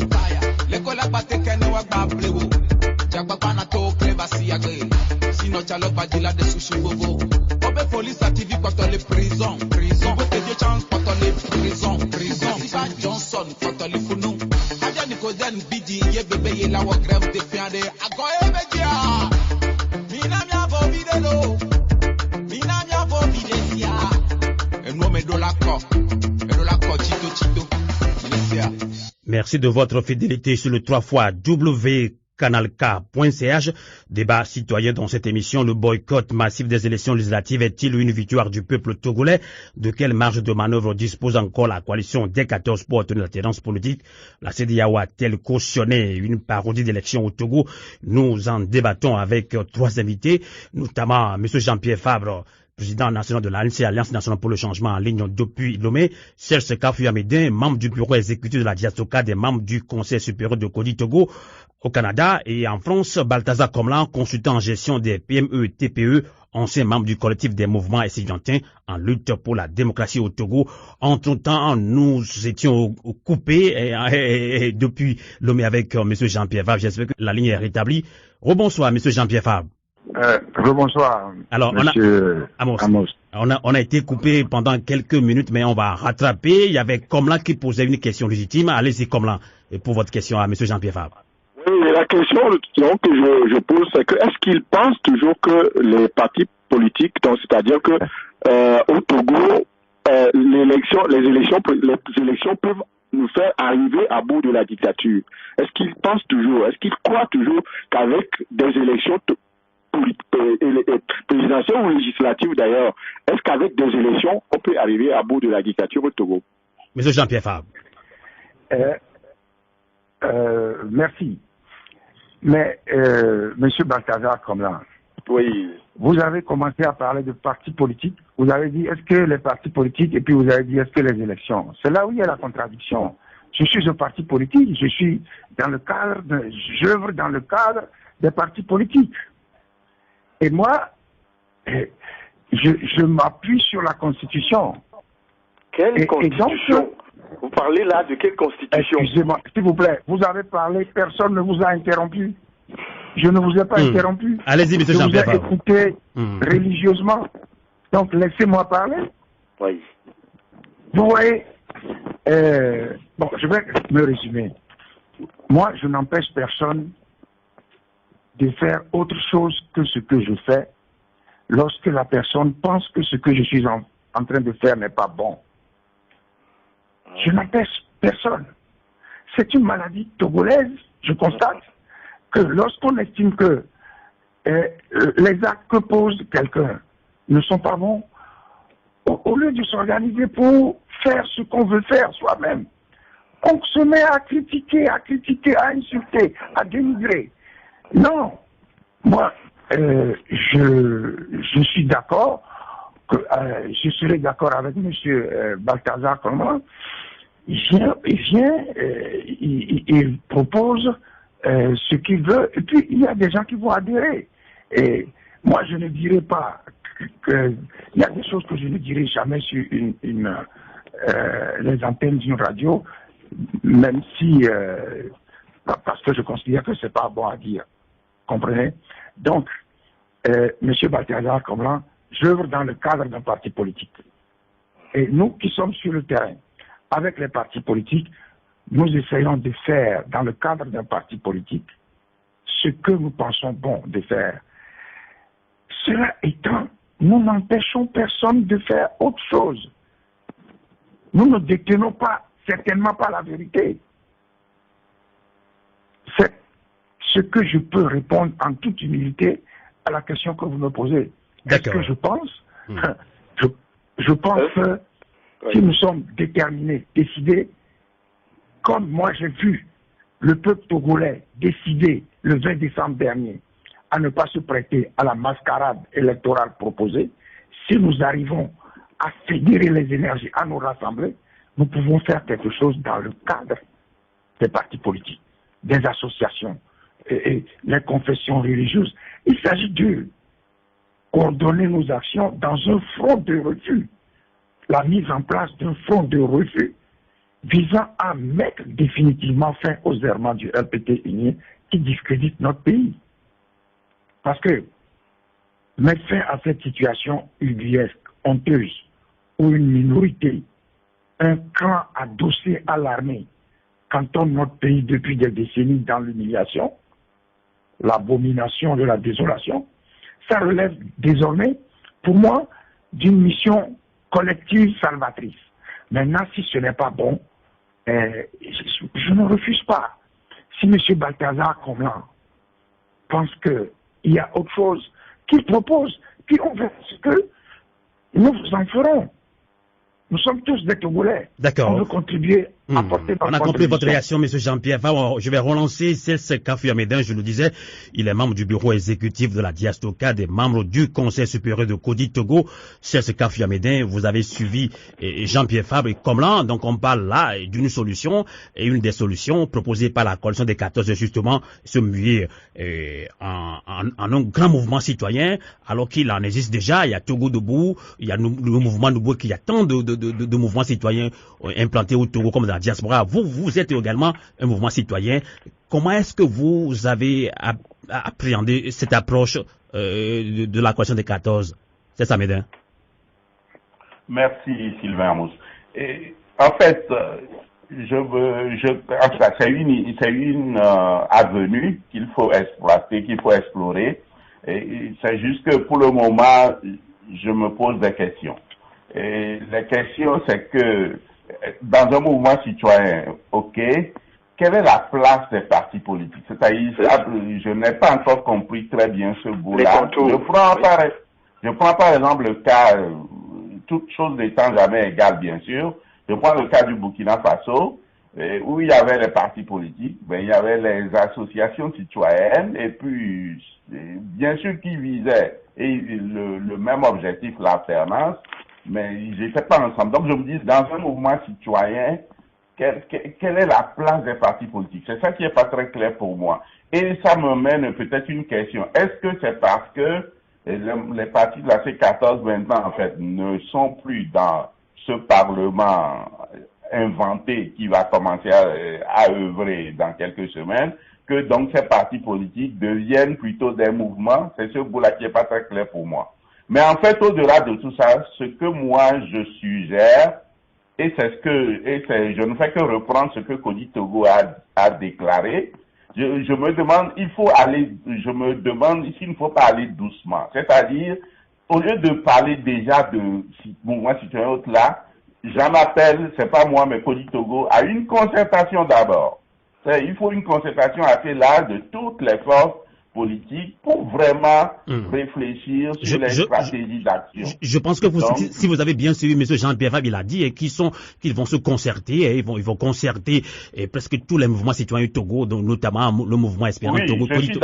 l'école a batté kene wa ba blewo, jagba bana to cleva si agre, sino chalo badila de sushi bobo, obe police active contre les prisons, obe Dieu chance contre les prisons, Sisa Johnson contre les funu, Adia Nicoden Bidi ye bébé ye la wa grève de fiande, agoye bedia, mina mia vo videlo, mina mia vo videsia. Merci de votre fidélité sur le 3xWcanalK.ch. Débat citoyen dans cette émission. Le boycott massif des élections législatives est-il une victoire du peuple togolais? De quelle marge de manœuvre dispose encore la coalition des 14 pour obtenir l'alternance politique? La CEDEAO a-t-elle cautionné une parodie d'élection au Togo? Nous en débattons avec 3 invités, notamment M. Jean-Pierre Fabre, président national de l'ANC, Alliance nationale pour le changement en ligne depuis Lomé, Serge Kafou Amédin, membre du bureau exécutif de la Diasoka, des membres du Conseil supérieur de Kodi Togo au Canada et en France, Balthazar Komlan, consultant en gestion des PME et TPE, ancien membre du collectif des mouvements estudiantins en lutte pour la démocratie au Togo. Entre-temps, nous étions coupés depuis Lomé avec M. Jean-Pierre Fabre. J'espère que la ligne est rétablie. Rebonsoir, M. Jean-Pierre Fabre. Rebonsoir, alors, monsieur Amos. On a été coupé pendant quelques minutes, mais on va rattraper. Il y avait Komlan qui posait une question légitime. Allez-y, Komlan, pour votre question à M. Jean-Pierre Fabre. Oui, la question donc, que je pose, c'est que est-ce qu'il pense toujours que les partis politiques, c'est-à-dire que au Togo, les élections peuvent nous faire arriver à bout de la dictature? Est-ce qu'il pense toujours, est-ce qu'il croit toujours qu'avec des élections présidentielles ou législatives d'ailleurs, est-ce qu'avec des élections, on peut arriver à bout de la dictature au Togo? Monsieur Jean-Pierre Fabre. Merci. Mais, monsieur Balthazar Komlan, oui. Vous avez commencé à parler de partis politiques. Vous avez dit, est-ce que les partis politiques, et puis vous avez dit, est-ce que les élections? C'est là où il y a la contradiction. Je suis un parti politique, j'œuvre dans le cadre des partis politiques. Et moi, je m'appuie sur la Constitution. Quelle Constitution? Donc, vous parlez là de quelle Constitution? Excusez-moi, s'il vous plaît, vous avez parlé, personne ne vous a interrompu. Je ne vous ai pas interrompu. Allez-y, M. Jean-Pierre Fabre. Je vous ai écouté religieusement. Donc, laissez-moi parler. Oui. Vous voyez, bon, je vais me résumer. Moi, je n'empêche personne de faire autre chose que ce que je fais lorsque la personne pense que ce que je suis en train de faire n'est pas bon. Je n'empêche personne. C'est une maladie togolaise, je constate, que lorsqu'on estime que les actes que pose quelqu'un ne sont pas bons, au lieu de s'organiser pour faire ce qu'on veut faire soi-même, on se met à critiquer, à insulter, à dénigrer. Non, moi, je suis d'accord, je serai d'accord avec M. Balthazar Komlan. Il propose ce qu'il veut, et puis il y a des gens qui vont adhérer. Et moi, je ne dirai pas il y a des choses que je ne dirai jamais sur les antennes d'une radio, même si, parce que je considère que c'est pas bon à dire. Comprenez? Donc, M. Balthazar Komlan, j'œuvre dans le cadre d'un parti politique. Et nous qui sommes sur le terrain, avec les partis politiques, nous essayons de faire, dans le cadre d'un parti politique, ce que nous pensons bon de faire. Cela étant, nous n'empêchons personne de faire autre chose. Nous ne détenons pas, certainement pas la vérité. C'est ce que je peux répondre en toute humilité à la question que vous me posez. Est-ce que je pense? Je pense que si nous sommes déterminés, décidés, comme moi j'ai vu le peuple togolais décider le 20 décembre dernier à ne pas se prêter à la mascarade électorale proposée, si nous arrivons à fédérer les énergies, à nous rassembler, nous pouvons faire quelque chose dans le cadre des partis politiques, des associations, et les confessions religieuses. Il s'agit de coordonner nos actions dans un front de refus, la mise en place d'un front de refus visant à mettre définitivement fin aux errements du LPT uni qui discrédite notre pays. Parce que mettre fin à cette situation ubuesque, honteuse, où une minorité, un clan adossé à l'armée, cantonne notre pays depuis des décennies dans l'humiliation, l'abomination de la désolation, ça relève désormais, pour moi, d'une mission collective salvatrice. Maintenant, si ce n'est pas bon, je ne refuse pas. Si M. Balthazar Komlan pense qu'il y a autre chose qu'il propose, puis on verra ce que nous en ferons. Nous sommes tous des Togolais. D'accord. On veut contribuer apporter notre On a compris votre contribution. réaction, M. Jean-Pierre Fabre. Je vais relancer Celse Kafu Amédin, je le disais. Il est membre du bureau exécutif de la Diastoka, des membres du Conseil supérieur de Kodi Togo. Celse Kafu Amédin, vous avez suivi Jean-Pierre Fabre et Comlan. Donc on parle là d'une solution, et une des solutions proposées par la coalition des 14, justement, se muer en un grand mouvement citoyen, alors qu'il en existe déjà. Il y a Togo Debout, il y a le mouvement Debout, qu'il y a tant de mouvements citoyens implantés au Togo comme dans la diaspora. Vous êtes également un mouvement citoyen. Comment est-ce que vous avez appréhendé cette approche de la coalition des 14? C'est ça, Médin. Merci, Sylvain Amos. Et, en fait, en tout cas, c'est une avenue qu'il faut exploiter, qu'il faut explorer. Et c'est juste que pour le moment, je me pose des questions. Et les questions, c'est que dans un mouvement citoyen, ok, quelle est la place des partis politiques? C'est-à-dire, je n'ai pas encore compris très bien ce bout-là. Je prends par exemple le cas, toute chose n'étant jamais égale, bien sûr. Je prends le cas du Burkina Faso, où il y avait les partis politiques, il y avait les associations citoyennes, et puis, bien sûr, qui visaient le même objectif, l'alternance, mais ils n'étaient pas ensemble. Donc, je me dis, dans un mouvement citoyen, quelle est la place des partis politiques? C'est ça qui n'est pas très clair pour moi. Et ça me mène peut-être une question. Est-ce que c'est parce que les partis de la C14 maintenant, en fait, ne sont plus dans ce Parlement inventé qui va commencer à œuvrer dans quelques semaines, que donc ces partis politiques deviennent plutôt des mouvements? C'est ce bout-là qui n'est pas très clair pour moi. Mais en fait, au-delà de tout ça, ce que moi je suggère, et je ne fais que reprendre ce que Kodi Togo a déclaré, je me demande, je me demande s'il ne faut pas aller doucement. C'est-à-dire, au lieu de parler déjà de mouvement citoyen autre là, j'en appelle, c'est pas moi, mais Kodi Togo, à une concertation d'abord. Il faut une concertation assez large de toutes les forces politiques pour vraiment réfléchir sur les stratégies d'action. Je pense que si vous avez bien suivi M. Jean-Pierre Fabre, il a dit qu'ils vont se concerter, ils vont concerter presque tous les mouvements citoyens du Togo, donc notamment le mouvement Espérance Togo. Je suis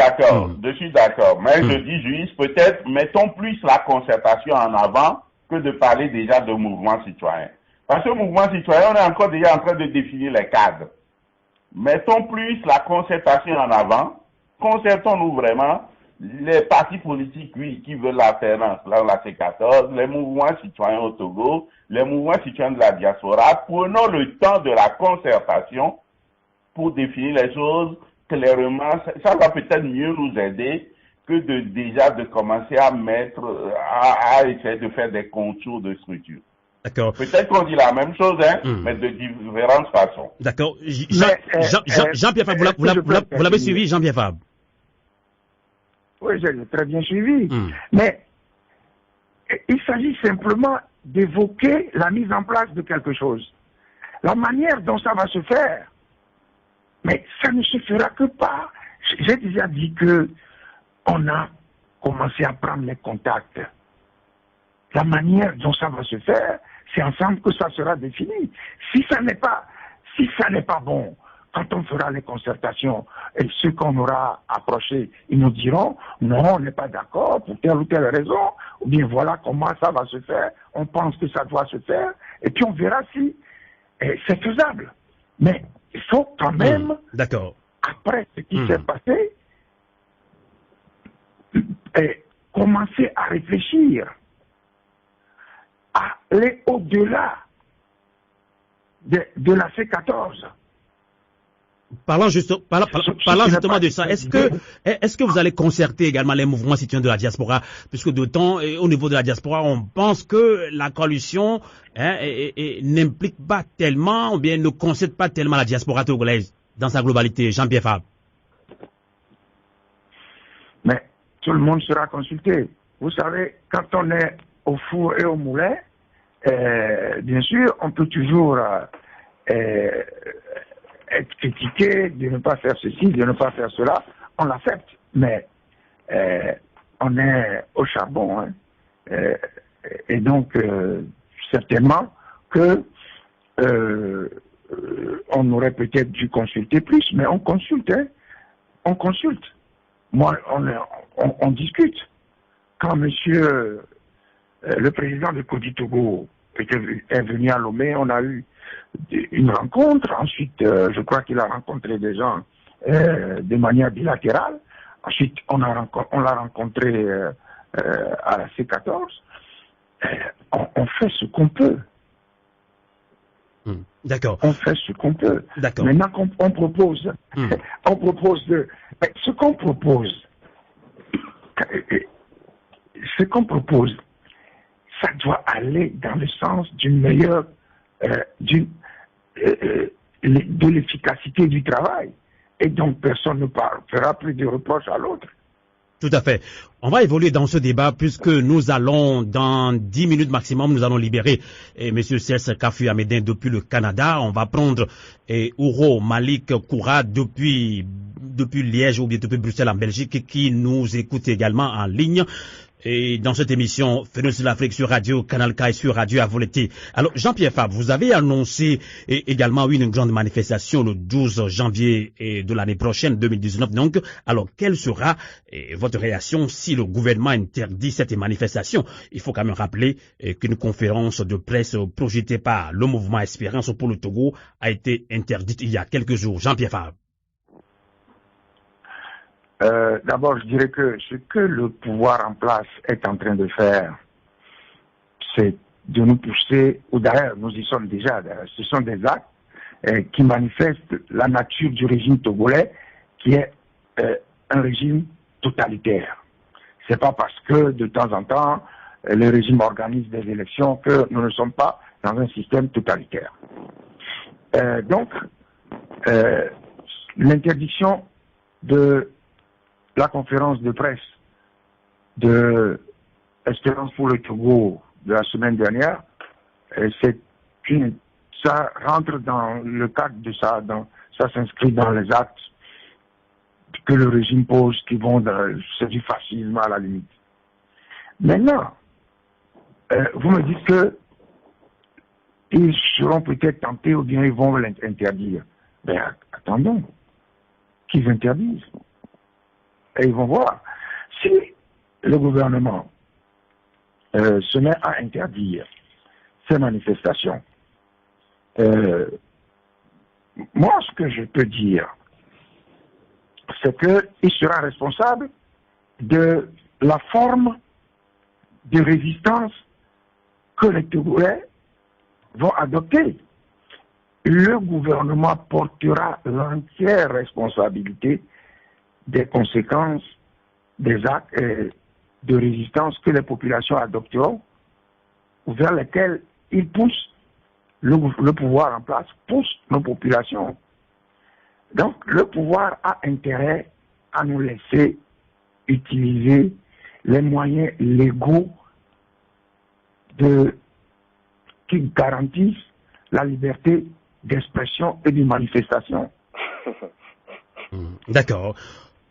d'accord, mais je dis juste, peut-être, mettons plus la concertation en avant que de parler déjà de mouvement citoyen. Parce que le mouvement citoyen, on est encore déjà en train de définir les cadres. Mettons plus la concertation en avant. Concertons-nous vraiment, les partis politiques, oui, qui veulent l'alternance, là, la C14, les mouvements citoyens au Togo, les mouvements citoyens de la diaspora. Prenons le temps de la concertation pour définir les choses clairement. Ça va peut-être mieux nous aider que de commencer à essayer de faire des contours de structure. D'accord. Peut-être qu'on dit la même chose, mais de différentes façons. D'accord. Jean-Pierre Fabre, vous l'avez suivi, Jean-Pierre Fabre? Oui, j'ai très bien suivi. Mais il s'agit simplement d'évoquer la mise en place de quelque chose. La manière dont ça va se faire, mais ça ne se fera que par... J'ai déjà dit que on a commencé à prendre les contacts. La manière dont ça va se faire, c'est ensemble que ça sera défini. Si ça n'est pas bon, quand on fera les concertations, et ceux qu'on aura approchés, ils nous diront, non, on n'est pas d'accord pour telle ou telle raison, ou bien voilà comment ça va se faire, on pense que ça doit se faire, et puis on verra si c'est faisable. Mais il faut quand même, après ce qui s'est passé, commencer à réfléchir, à aller au-delà de la C14. Parlant justement de ça, est-ce que vous allez concerter également les mouvements citoyens de la diaspora, puisque d'autant au niveau de la diaspora, on pense que la coalition n'implique pas tellement, ou bien ne concerte pas tellement la diaspora togolaise dans sa globalité. Jean-Pierre Fabre. Mais tout le monde sera consulté. Vous savez, quand on est au four et au moulin, bien sûr, on peut toujours être critiqué de ne pas faire ceci, de ne pas faire cela. On l'accepte, mais on est au charbon. Et donc, certainement que on aurait peut-être dû consulter plus, mais on consulte, hein. On consulte. Moi, on discute. Quand monsieur le président de Kodi Togo est venu à Lomé, on a eu une rencontre. Ensuite, je crois qu'il a rencontré des gens de manière bilatérale. Ensuite, on l'a rencontré à la C14. On fait ce qu'on peut. D'accord. On fait ce qu'on peut. D'accord. Maintenant on propose, on propose ce qu'on propose, ça doit aller dans le sens d'une meilleure, de l'efficacité du travail. Et donc personne ne fera plus de reproches à l'autre. Tout à fait. On va évoluer dans ce débat puisque nous allons, dans 10 minutes maximum, nous allons libérer M. C.S. Kafu Amédin depuis le Canada. On va prendre Ouro Malik Koura depuis Liège ou bien depuis Bruxelles en Belgique qui nous écoute également en ligne. Et dans cette émission, Phénomène sur l'Afrique sur Radio Canal K et sur Radio Avoleté. Alors, Jean-Pierre Fabre, vous avez annoncé également une grande manifestation le 12 janvier de l'année prochaine, 2019. Donc, alors, quelle sera votre réaction si le gouvernement interdit cette manifestation? Il faut quand même rappeler qu'une conférence de presse projetée par le mouvement Espérance pour le Togo a été interdite il y a quelques jours. Jean-Pierre Fabre. D'abord, je dirais que ce que le pouvoir en place est en train de faire, c'est de nous pousser, ou d'ailleurs, nous y sommes déjà, ce sont des actes qui manifestent la nature du régime togolais, qui est un régime totalitaire. C'est pas parce que, de temps en temps, le régime organise des élections que nous ne sommes pas dans un système totalitaire. Donc, l'interdiction de la conférence de presse de Espérance pour le Togo de la semaine dernière, ça rentre dans le cadre de ça, ça s'inscrit dans les actes que le régime pose qui vont c'est du fascisme à la limite. Maintenant, vous me dites que ils seront peut-être tentés ou bien ils vont l'interdire. Ben attendons qu'ils interdisent. Et ils vont voir. Si le gouvernement se met à interdire ces manifestations, moi, ce que je peux dire, c'est qu'il sera responsable de la forme de résistance que les Togolais vont adopter. Le gouvernement portera l'entière responsabilité des conséquences des actes de résistance que les populations adopteront, ou vers lesquels ils poussent, le pouvoir en place pousse nos populations. Donc le pouvoir a intérêt à nous laisser utiliser les moyens légaux qui garantissent la liberté d'expression et de manifestation. D'accord.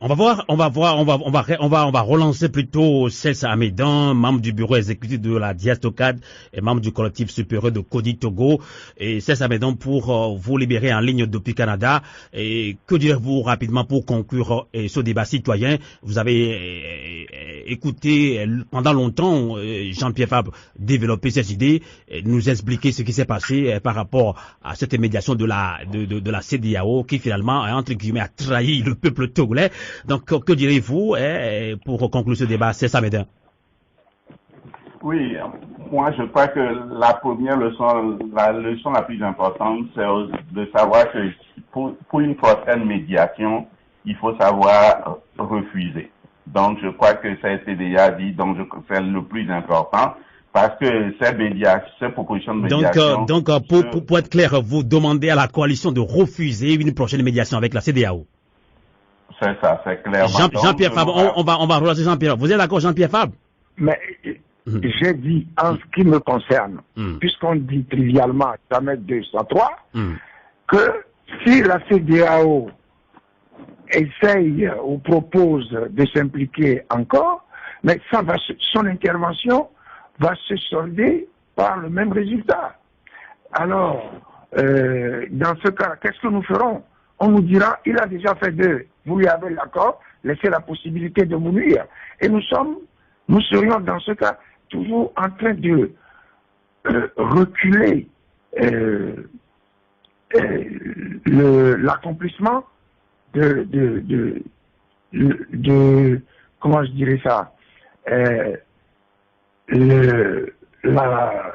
On va relancer plutôt Cels Amédin, membre du bureau exécutif de la Diastocade et membre du collectif supérieur de Kodi Togo. Et Cels Amédin, pour vous libérer en ligne depuis Canada. Et que direz-vous rapidement pour conclure ce débat citoyen? Vous avez écouté pendant longtemps Jean-Pierre Fabre développer ses idées, nous expliquer ce qui s'est passé par rapport à cette médiation de la CEDEAO qui finalement, entre guillemets, a trahi le peuple togolais. Donc, que direz-vous pour conclure ce débat? C'est ça, Amédin. Oui, moi je crois que la première leçon, la leçon la plus importante, c'est de savoir que pour une prochaine médiation, il faut savoir refuser. Donc, je crois que ça a été déjà dit, donc c'est le plus important. Parce que ces propositions de médiation... Donc, pour être clair, vous demandez à la coalition de refuser une prochaine médiation avec la CEDEAO. C'est ça, c'est clair. Jean-Pierre Fabre, on va relancer Jean-Pierre. Vous êtes d'accord, Jean-Pierre Fabre? Mais j'ai dit, en ce qui me concerne, puisqu'on dit trivialement, ça met 203, que si la CEDEAO essaye ou propose de s'impliquer encore, mais son intervention va se solder par le même résultat. Alors, dans ce cas, qu'est-ce que nous ferons? On nous dira, il a déjà fait 2. Vous lui avez l'accord, laissez la possibilité de vous nuire. Et nous serions dans ce cas toujours en train de reculer l'accomplissement de comment je dirais ça,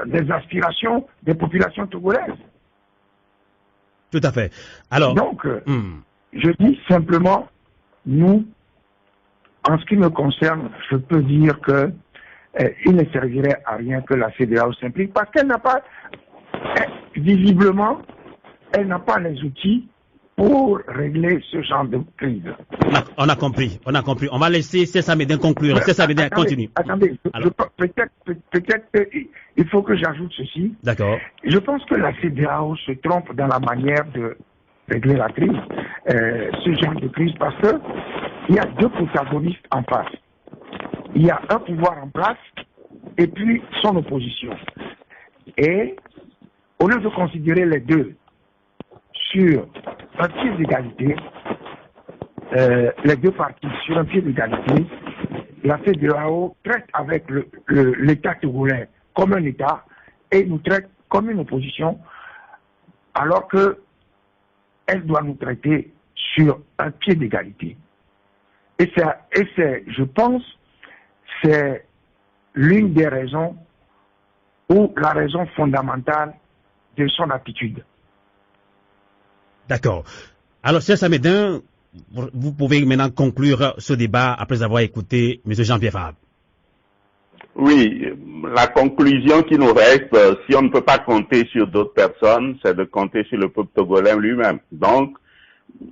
des aspirations des populations togolaises. Tout à fait. Alors, donc, je dis simplement, nous, en ce qui me concerne, je peux dire que il ne servirait à rien que la CEDEAO s'implique parce qu'elle n'a pas, visiblement, elle n'a pas les outils pour régler ce genre de crise. On a compris. On va laisser César Médin conclure. César Médin, continue. Attendez, peut-être il faut que j'ajoute ceci. D'accord. Je pense que la CEDEAO se trompe dans la manière de régler la crise, ce genre de crise, parce que il y a 2 protagonistes en face. Il y a un pouvoir en place et puis son opposition. Et au lieu de considérer les deux sur un pied d'égalité, les 2 parties sur un pied d'égalité, la CEDEAO traite avec l'État togolais comme un État et nous traite comme une opposition, alors que elle doit nous traiter sur un pied d'égalité. Et c'est, je pense, c'est l'une des raisons ou la raison fondamentale de son attitude. D'accord. Alors, César Médin, vous pouvez maintenant conclure ce débat après avoir écouté M. Jean-Pierre Fabre. Oui, la conclusion qui nous reste, si on ne peut pas compter sur d'autres personnes, c'est de compter sur le peuple togolais lui-même. Donc,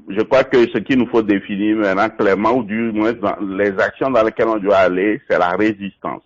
je crois que ce qu'il nous faut définir maintenant clairement, ou du moins dans les actions dans lesquelles on doit aller, c'est la résistance.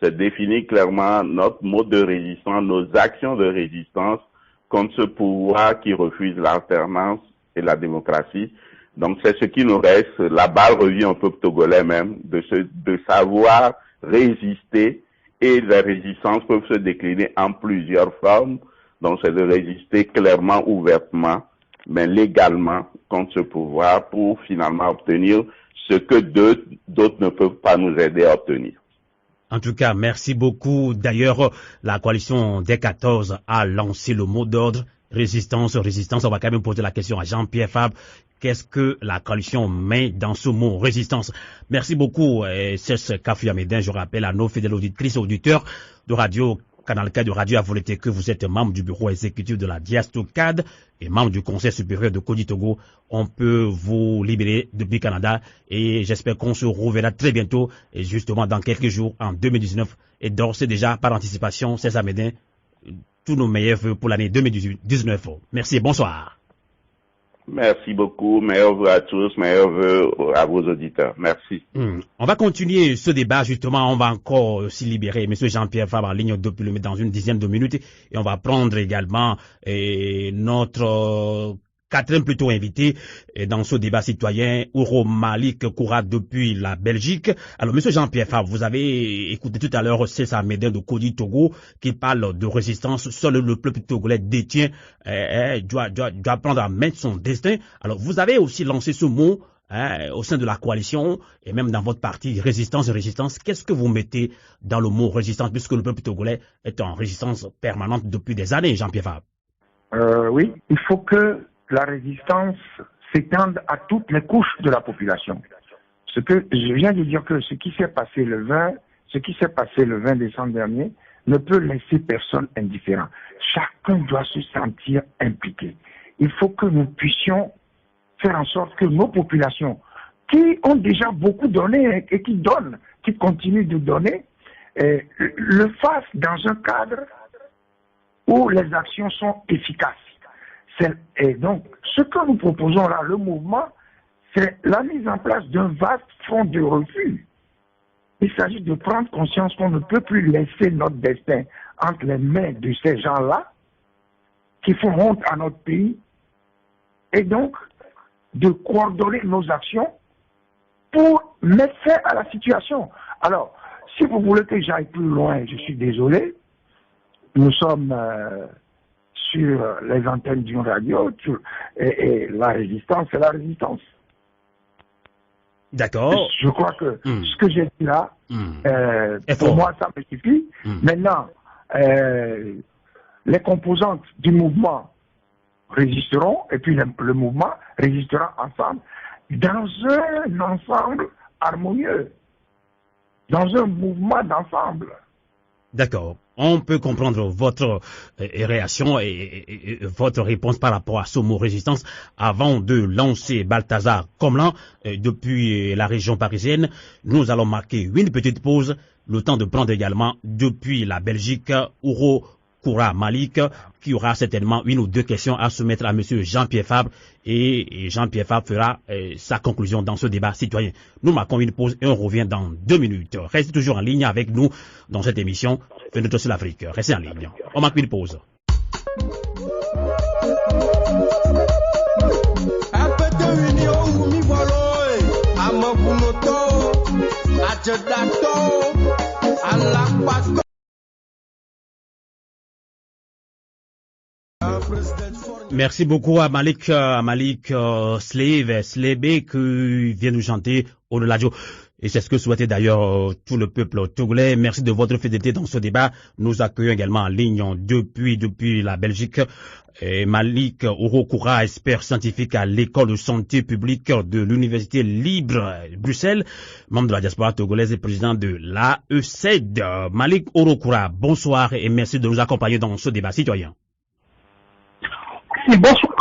C'est définir clairement notre mode de résistance, nos actions de résistance contre ce pouvoir qui refuse l'alternance et la démocratie. Donc c'est ce qui nous reste. La balle revient au peuple togolais même de savoir résister, et les résistances peuvent se décliner en plusieurs formes. Donc c'est de résister clairement, ouvertement, mais légalement contre ce pouvoir pour finalement obtenir ce que d'autres ne peuvent pas nous aider à obtenir. En tout cas, merci beaucoup. D'ailleurs, la coalition des 14 a lancé le mot d'ordre résistance, résistance. On va quand même poser la question à Jean-Pierre Fabre. Qu'est-ce que la coalition met dans ce mot résistance? Merci beaucoup, Cesc Kafouya Médin. Je rappelle à nos fidèles auditrices et auditeurs de Radio Canal K, de Radio Avoleté, que vous êtes membre du bureau exécutif de la Diastocad et membre du conseil supérieur de Kodi Togo. On peut vous libérer depuis Canada et j'espère qu'on se reverra très bientôt et justement dans quelques jours en 2019. Et d'ores et déjà, par anticipation, César Médin, tous nos meilleurs vœux pour l'année 2019. Merci et bonsoir. Merci beaucoup. Meilleurs vœux à tous, meilleurs vœux à vos auditeurs. Merci. On va continuer ce débat, justement. On va encore aussi libérer M. Jean-Pierre Fabre en ligne depuis dans une dizaine de minutes. Et on va prendre également notre 4e plutôt invité dans ce débat citoyen, Ouro Malik Koura depuis la Belgique. Alors, Monsieur Jean-Pierre Fabre, vous avez écouté tout à l'heure César Médin de Kodi Togo qui parle de résistance. Seul le peuple togolais détient, doit prendre en main son destin. Alors, vous avez aussi lancé ce mot au sein de la coalition et même dans votre parti, résistance, résistance. Qu'est-ce que vous mettez dans le mot résistance puisque le peuple togolais est en résistance permanente depuis des années, Jean-Pierre Fabre? Oui, il faut que la résistance s'étende à toutes les couches de la population. Ce que je viens de dire que ce qui s'est passé le 20 décembre dernier ne peut laisser personne indifférent. Chacun doit se sentir impliqué. Il faut que nous puissions faire en sorte que nos populations, qui ont déjà beaucoup donné et qui donnent, qui continuent de donner, le fassent dans un cadre où les actions sont efficaces. Et donc, ce que nous proposons là, le mouvement, c'est la mise en place d'un vaste fonds de refus. Il s'agit de prendre conscience qu'on ne peut plus laisser notre destin entre les mains de ces gens-là, qui font honte à notre pays, et donc de coordonner nos actions pour mettre fin à la situation. Alors, si vous voulez que j'aille plus loin, je suis désolé, nous sommes sur les antennes d'une radio, et la résistance, c'est la résistance. D'accord. Je crois que ce que j'ai dit là, pour moi, ça me suffit. Maintenant, les composantes du mouvement résisteront, et puis le mouvement résistera ensemble, dans un ensemble harmonieux, dans un mouvement d'ensemble. D'accord. On peut comprendre votre réaction et votre réponse par rapport à ce mot résistance. Avant de lancer Balthazar Komlan depuis la région parisienne, nous allons marquer une petite pause, le temps de prendre également depuis la Belgique Ouro Koura Malik, qui aura certainement une ou deux questions à soumettre à monsieur Jean-Pierre Fabre, et Jean-Pierre Fabre fera sa conclusion dans ce débat citoyen. Nous marquons une pause et on revient dans 2 minutes. Restez toujours en ligne avec nous dans cette émission Fenêtre sur l'Afrique. Restez en ligne. On marque une pause. Merci beaucoup à Malik Slave qui vient nous chanter au-delà de et c'est ce que souhaitait d'ailleurs tout le peuple togolais. Merci de votre fidélité dans ce débat. Nous accueillons également en ligne depuis la Belgique Malik Ouro Koura, expert scientifique à l'école de santé publique de l'Université libre Bruxelles, membre de la diaspora togolaise et président de l'AECED. Malik Ouro Koura, bonsoir et merci de nous accompagner dans ce débat citoyen. Bonsoir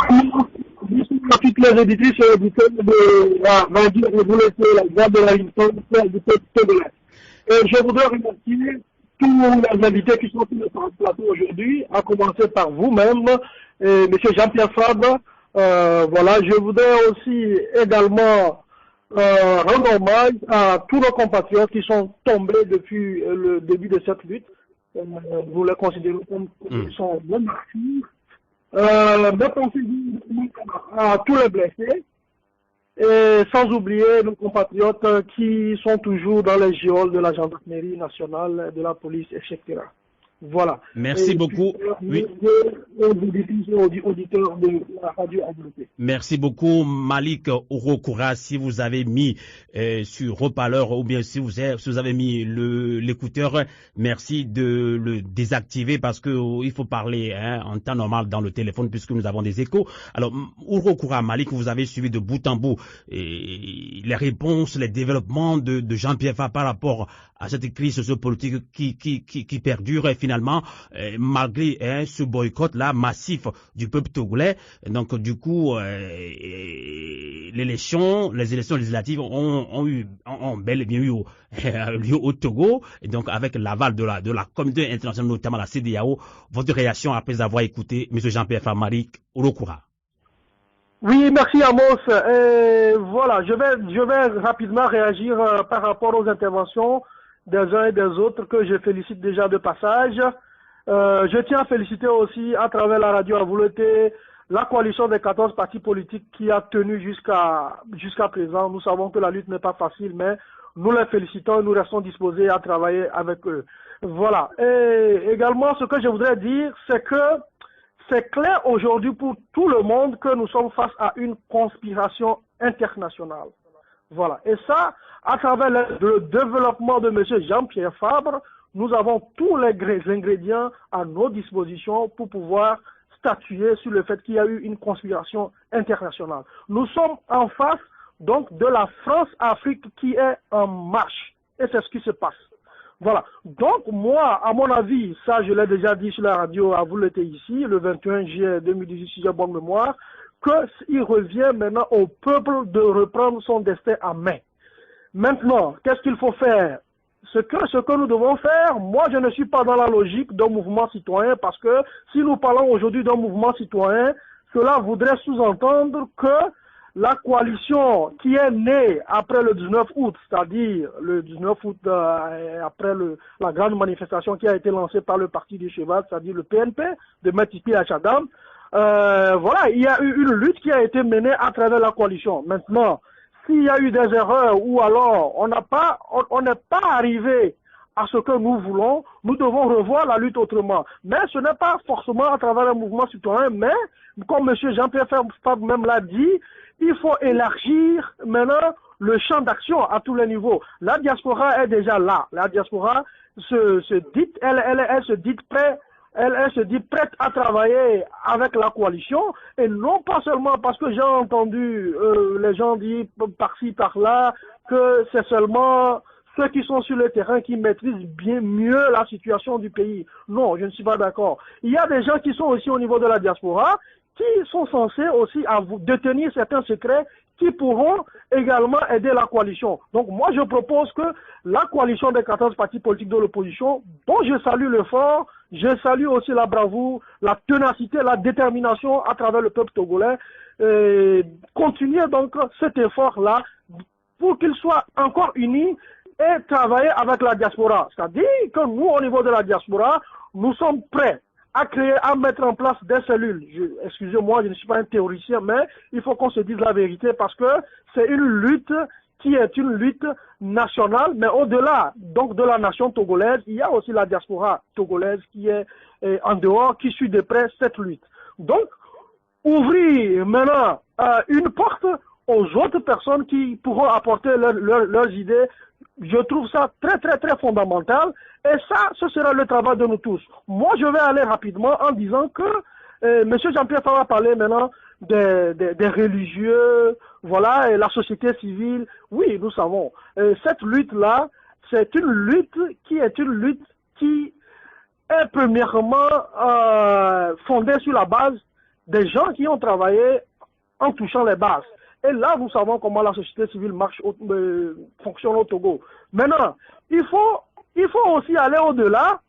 à toutes les éditrices et auditeurs de la radio la voix de la République du peuple togolais. Je voudrais remercier tous les invités qui sont sur le plateau aujourd'hui, à commencer par vous-même, M. Jean-Pierre Fabre. Voilà, je voudrais aussi également rendre hommage à tous nos compatriotes qui sont tombés depuis le début de cette lutte. Nous les considérons comme ils sont bien martyrs. De penser à tous les blessés, et sans oublier nos compatriotes qui sont toujours dans les geôles de la gendarmerie nationale, de la police, etc. Voilà. Merci beaucoup. Oui. Auditeurs de la radio AWT. Merci beaucoup, Malik Ouro Koura. Si vous avez mis sur haut-parleur ou bien si vous avez mis l'écouteur, merci de le désactiver parce que il faut parler en temps normal dans le téléphone puisque nous avons des échos. Alors, Ouro Koura, Malik, vous avez suivi de bout en bout les réponses, les développements de Jean-Pierre Fabre par rapport à cette crise sociopolitique qui perdure et finalement, malgré ce boycott-là massif du peuple togolais, donc du coup, les élections législatives ont bel et bien eu lieu au Togo, et donc avec l'aval de la communauté internationale, notamment la CEDEAO. Votre réaction après avoir écouté M. Jean-Pierre Fabre, Malik Ouro Koura? Oui, merci Amos. Voilà, je vais rapidement réagir par rapport aux interventions des uns et des autres que je félicite déjà de passage. Je tiens à féliciter aussi à travers la radio AWT la coalition des 14 partis politiques qui a tenu jusqu'à présent. Nous savons que la lutte n'est pas facile, mais nous les félicitons et nous restons disposés à travailler avec eux. Voilà. Et également, ce que je voudrais dire, c'est que c'est clair aujourd'hui pour tout le monde que nous sommes face à une conspiration internationale. Voilà. Et ça, à travers le développement de M. Jean-Pierre Fabre, nous avons tous les ingrédients à nos dispositions pour pouvoir statuer sur le fait qu'il y a eu une conspiration internationale. Nous sommes en face, donc, de la France-Afrique qui est en marche. Et c'est ce qui se passe. Voilà. Donc, moi, à mon avis, ça, je l'ai déjà dit sur la radio, à vous l'été ici, le 21 juillet 2018, si j'ai bonne mémoire, qu'il revient maintenant au peuple de reprendre son destin en main. Maintenant, qu'est-ce qu'il faut faire? Ce que nous devons faire, moi je ne suis pas dans la logique d'un mouvement citoyen parce que si nous parlons aujourd'hui d'un mouvement citoyen, cela voudrait sous-entendre que la coalition qui est née après le 19 août, c'est-à-dire le 19 août après la grande manifestation qui a été lancée par le parti du cheval, c'est-à-dire le PNP de Matipi à Chadam, voilà, il y a eu une lutte qui a été menée à travers la coalition. Maintenant, s'il y a eu des erreurs ou alors on n'est pas arrivé à ce que nous voulons, nous devons revoir la lutte autrement. Mais ce n'est pas forcément à travers un mouvement citoyen, mais comme M. Jean-Pierre Fabre même l'a dit, il faut élargir maintenant le champ d'action à tous les niveaux. La diaspora est déjà là. La diaspora se dit prête à travailler avec la coalition, et non pas seulement parce que j'ai entendu les gens dire par-ci, par-là, que c'est seulement ceux qui sont sur le terrain qui maîtrisent bien mieux la situation du pays. Non, je ne suis pas d'accord. Il y a des gens qui sont aussi au niveau de la diaspora, qui sont censés aussi détenir certains secrets qui pourront également aider la coalition. Donc moi je propose que la coalition des 14 partis politiques de l'opposition, dont je salue l'effort, je salue aussi la bravoure, la ténacité, la détermination à travers le peuple togolais, continuer donc cet effort-là pour qu'il soit encore uni et travailler avec la diaspora. C'est-à-dire que nous, au niveau de la diaspora, nous sommes prêts à mettre en place des cellules. Excusez-moi, je ne suis pas un théoricien, mais il faut qu'on se dise la vérité parce que c'est une lutte qui est une lutte nationale, mais au-delà donc de la nation togolaise, il y a aussi la diaspora togolaise qui est en dehors, qui suit de près cette lutte. Donc, ouvrir maintenant une porte aux autres personnes qui pourront apporter leurs idées, je trouve ça très très très fondamental, et ça, ce sera le travail de nous tous. Moi, je vais aller rapidement en disant que M. Jean-Pierre Fabre a parlé maintenant des religieux, voilà, et la société civile. Oui, nous savons. Cette lutte-là, c'est une lutte qui est premièrement fondée sur la base des gens qui ont travaillé en touchant les bases. Et là, nous savons comment la société civile fonctionne au Togo. Maintenant, il faut aussi aller au-delà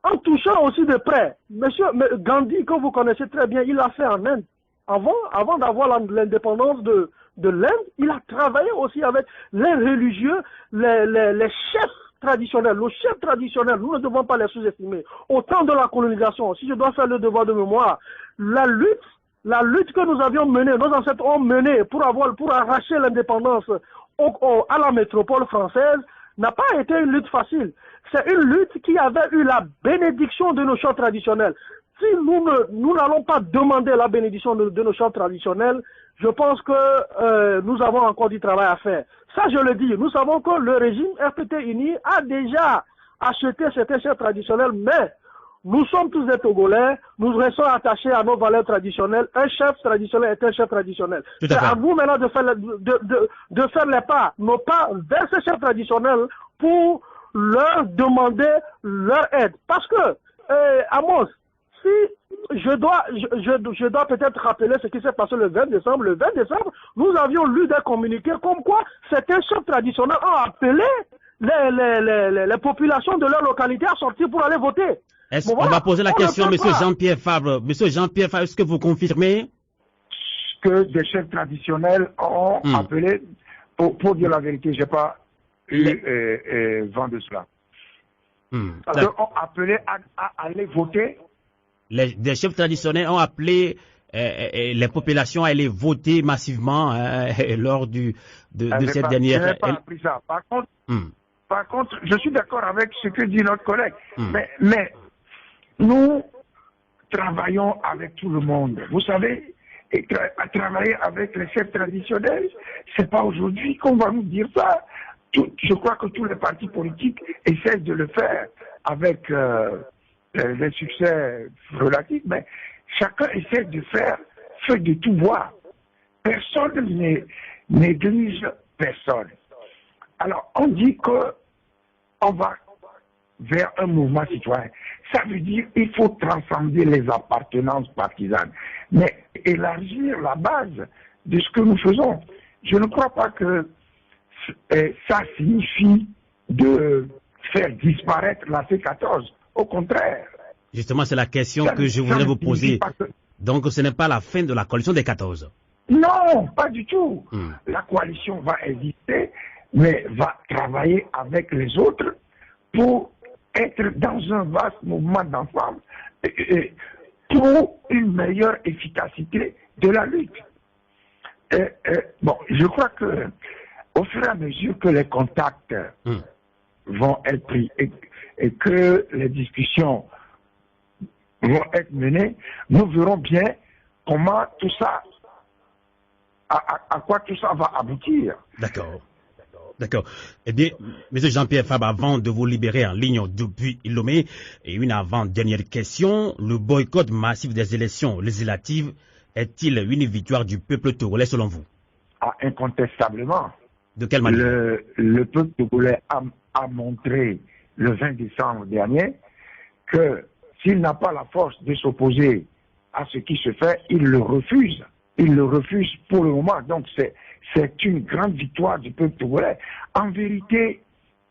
en touchant aussi de près. Monsieur Gandhi, que vous connaissez très bien, il l'a fait en Inde. Avant d'avoir l'indépendance de l'Inde, il a travaillé aussi avec les religieux, les chefs traditionnels. Les chefs traditionnels, nous ne devons pas les sous-estimer. Au temps de la colonisation, si je dois faire le devoir de mémoire, la lutte que nous avions menée, nos ancêtres ont menée pour arracher l'indépendance à la métropole française, n'a pas été une lutte facile. C'est une lutte qui avait eu la bénédiction de nos chants traditionnels. Si nous n'allons pas demander la bénédiction de nos chants traditionnels, je pense que nous avons encore du travail à faire. Ça, je le dis. Nous savons que le régime RPT uni a déjà acheté certains chants traditionnels, mais nous sommes tous des Togolais, nous restons attachés à nos valeurs traditionnelles. Un chef traditionnel est un chef traditionnel. C'est à nous maintenant de faire les pas, nos pas vers ces chefs traditionnels pour leur demander leur aide. Parce que, Amos, si je dois peut-être rappeler ce qui s'est passé le 20 décembre. Le 20 décembre, nous avions lu des communiqués comme quoi certains chefs traditionnels ont appelé les populations de leur localité à sortir pour aller voter. On va poser la question, M. Jean-Pierre Fabre. M. Jean-Pierre Fabre, est-ce que vous confirmez que des chefs traditionnels ont appelé, pour dire la vérité, je n'ai pas eu vent de cela. Ils ont appelé à aller voter. Des chefs traditionnels ont appelé les populations à aller voter massivement lors de cette dernière... Je n'ai pas appris ça. Par contre, je suis d'accord avec ce que dit notre collègue. Mais nous travaillons avec tout le monde. Vous savez, travailler avec les chefs traditionnels, c'est pas aujourd'hui qu'on va nous dire ça. Je crois que tous les partis politiques essaient de le faire avec des succès relatifs, mais chacun essaie de faire feu de tout bois. Personne néglige personne. Alors, on dit qu'on va vers un mouvement citoyen. Ça veut dire qu'il faut transcender les appartenances partisanes, mais élargir la base de ce que nous faisons. Je ne crois pas que ça signifie de faire disparaître la C14. Au contraire. Justement, c'est la question que je voudrais vous poser. Donc, ce n'est pas la fin de la coalition des 14. Non, pas du tout. La coalition va exister, mais va travailler avec les autres pour être dans un vaste mouvement d'ensemble pour une meilleure efficacité de la lutte. Bon, je crois que au fur et à mesure que les contacts vont être pris, et et que les discussions vont être menées, nous verrons bien comment tout ça, à quoi tout ça va aboutir. D'accord. D'accord. Eh bien, M. Jean-Pierre Fabre, avant de vous libérer en ligne depuis Lomé, et une avant-dernière question, le boycott massif des élections législatives est-il une victoire du peuple togolais selon vous? Incontestablement. De quelle manière? Le peuple togolais a montré le 20 décembre dernier que s'il n'a pas la force de s'opposer à ce qui se fait, il le refuse. Il le refuse pour le moment. Donc c'est une grande victoire du peuple togolais. En vérité,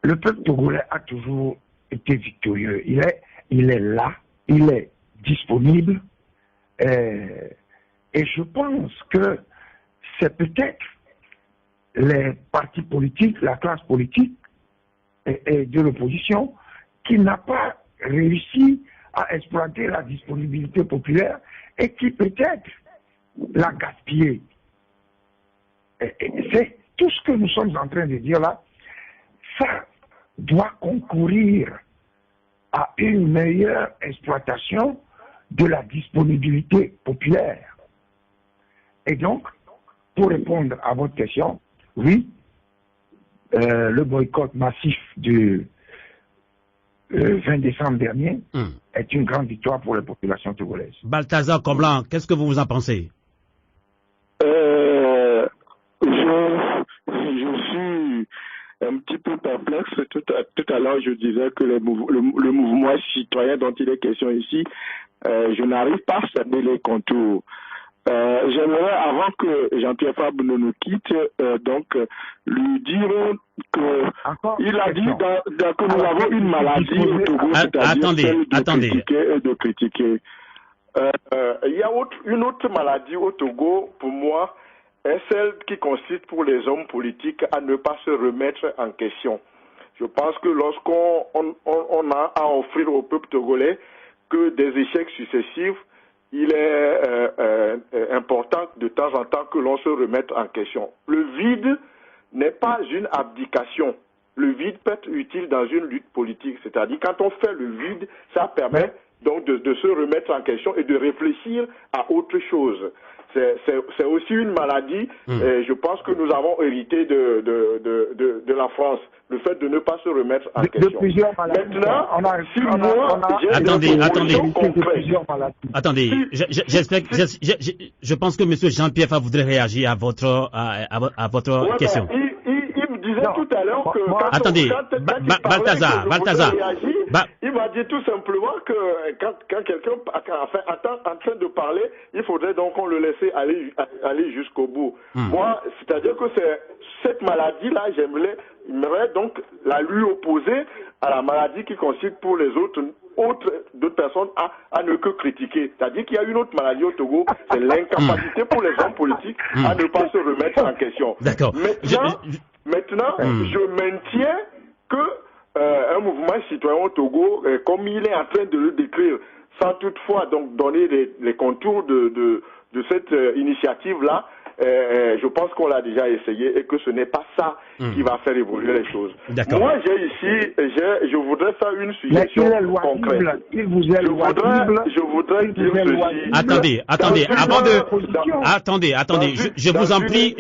le peuple togolais a toujours été victorieux. Il est là, il est disponible. Et je pense que c'est peut-être les partis politiques, la classe politique et de l'opposition qui n'a pas réussi à exploiter la disponibilité populaire et qui peut-être l'a gaspillé. C'est tout ce que nous sommes en train de dire là, ça doit concourir à une meilleure exploitation de la disponibilité populaire. Et donc, pour répondre à votre question, oui, le boycott massif du 20 décembre dernier est une grande victoire pour les populations togolaises. Balthazar Comblan, qu'est-ce que vous en pensez? Je suis un petit peu perplexe. Tout à l'heure, je disais que le mouvement citoyen dont il est question ici, je n'arrive pas à cerner les contours. J'aimerais, avant que Jean-Pierre Fabre ne nous quitte, lui dire que il a dit que nous avons une maladie au Togo, c'est-à-dire celle de critiquer. Il y a une autre maladie au Togo, pour moi, est celle qui consiste pour les hommes politiques à ne pas se remettre en question. Je pense que lorsqu'on a à offrir au peuple togolais que des échecs successifs, il est important de temps en temps que l'on se remette en question. Le vide n'est pas une abdication. Le vide peut être utile dans une lutte politique. C'est-à-dire, quand on fait le vide, ça permet donc de se remettre en question et de réfléchir à autre chose. C'est aussi une maladie, et je pense que nous avons hérité de la France, le fait de ne pas se remettre en question. Maintenant, si moi, Attendez, je pense que M. Jean-Pierre Fabre voudrait réagir à votre question. Il me disait tout à l'heure que Balthazar, il m'a dit tout simplement que quand quelqu'un est en train de parler, il faudrait donc qu'on le laisse aller jusqu'au bout. Moi, c'est-à-dire que c'est cette maladie-là, j'aimerais donc la lui opposer à la maladie qui consiste pour les d'autres personnes à ne que critiquer. C'est-à-dire qu'il y a une autre maladie au Togo, c'est l'incapacité pour les hommes politiques à ne pas se remettre en question. D'accord. Maintenant, je maintiens que un mouvement citoyen au Togo, comme il est en train de le décrire, sans toutefois donc donner les contours de cette initiative-là, je pense qu'on l'a déjà essayé et que ce n'est pas ça qui va faire évoluer les choses. Moi, je voudrais faire une suggestion concrète. Il vous est je voudrais dire ceci. Attendez, je vous en prie.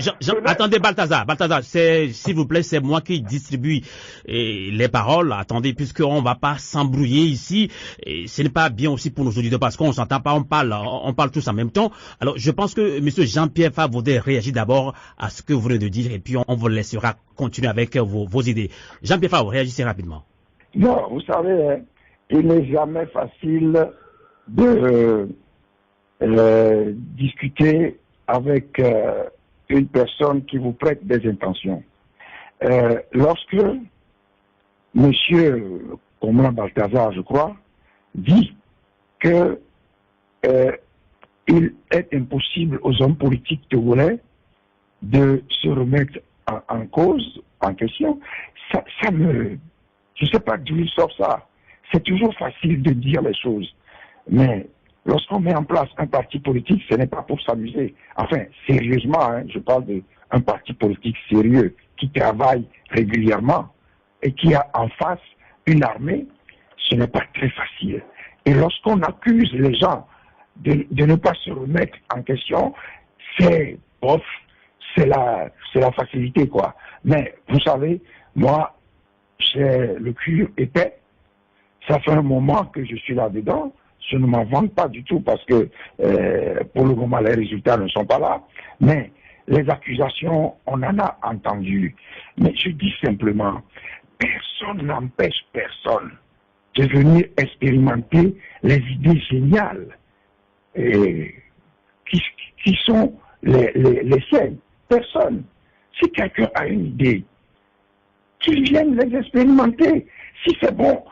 Attendez, Balthazar, s'il vous plaît, c'est moi qui distribue les paroles. Attendez, puisqu'on ne va pas s'embrouiller ici. Et ce n'est pas bien aussi pour nos auditeurs parce qu'on ne s'entend pas, on parle tous en même temps. Alors, je pense que M. Jean-Pierre Fabre voudrait réagir d'abord à ce que vous venez de dire et puis on vous laissera continuer avec vos idées. Jean-Pierre Fabre, réagissez rapidement. Non, vous savez, il n'est jamais facile de discuter avec une personne qui vous prête des intentions. Lorsque M. Comblan Balthazar, je crois, dit que il est impossible aux hommes politiques togolais de se remettre en cause, en question. Ça me... Je ne sais pas d'où il sort ça. C'est toujours facile de dire les choses. Mais lorsqu'on met en place un parti politique, ce n'est pas pour s'amuser. Enfin, sérieusement, je parle d'un parti politique sérieux qui travaille régulièrement et qui a en face une armée ce n'est pas très facile. Et lorsqu'on accuse les gens de ne pas se remettre en question, c'est la facilité, quoi. Mais vous savez, moi, j'ai le cuir épais. Ça fait un moment que je suis là-dedans. Je ne m'en vante pas du tout parce que pour le moment, les résultats ne sont pas là. Mais les accusations, on en a entendu. Mais je dis simplement, personne n'empêche personne de venir expérimenter les idées géniales et qui sont les siennes. Personne. Si quelqu'un a une idée, qu'il vienne les expérimenter. Si c'est bon,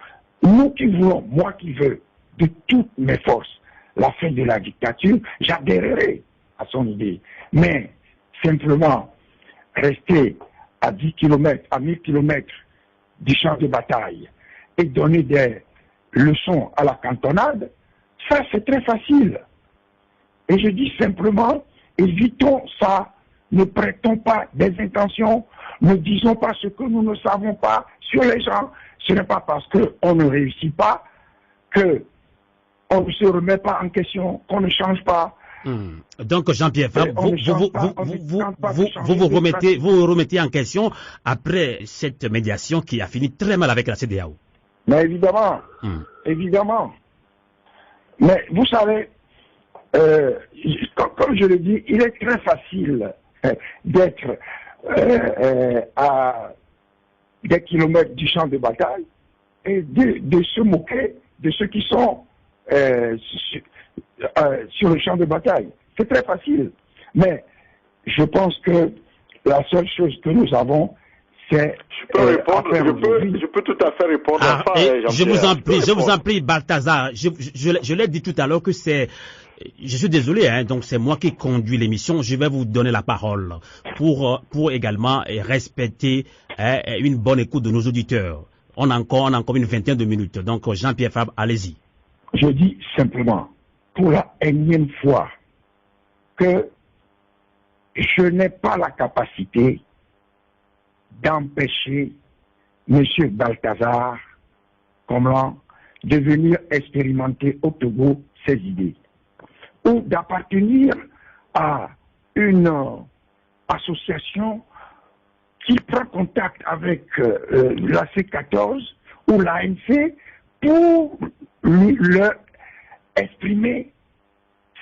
nous qui voulons, moi qui veux, de toutes mes forces, la fin de la dictature, j'adhérerai à son idée. Mais simplement rester à 10 km, à 1000 km du champ de bataille et donner des leçons à la cantonade, ça c'est très facile. Et je dis simplement, évitons ça, ne prêtons pas des intentions, ne disons pas ce que nous ne savons pas sur les gens. Ce n'est pas parce qu'on ne réussit pas qu'on ne se remet pas en question, qu'on ne change pas. Donc Jean-Pierre Fabre, vous vous remettez en question après cette médiation qui a fini très mal avec la CEDEAO. Mais évidemment, évidemment. Mais vous savez, comme je le dis, il est très facile d'être à des kilomètres du champ de bataille et de se moquer de ceux qui sont sur le champ de bataille. C'est très facile. Mais je pense que la seule chose que nous avons, c'est... Je peux tout à fait répondre à ça. Je vous en prie, Balthazar. Je l'ai dit tout à l'heure que c'est... Je suis désolé, donc c'est moi qui conduis l'émission. Je vais vous donner la parole pour également respecter une bonne écoute de nos auditeurs. On a encore une vingtaine de minutes. Donc Jean-Pierre Fabre, allez-y. Je dis simplement, pour la énième fois, que je n'ai pas la capacité d'empêcher M. Balthazar Komlan de venir expérimenter au Togo ses idées, ou d'appartenir à une association qui prend contact avec la C14 ou l'ANC pour leur exprimer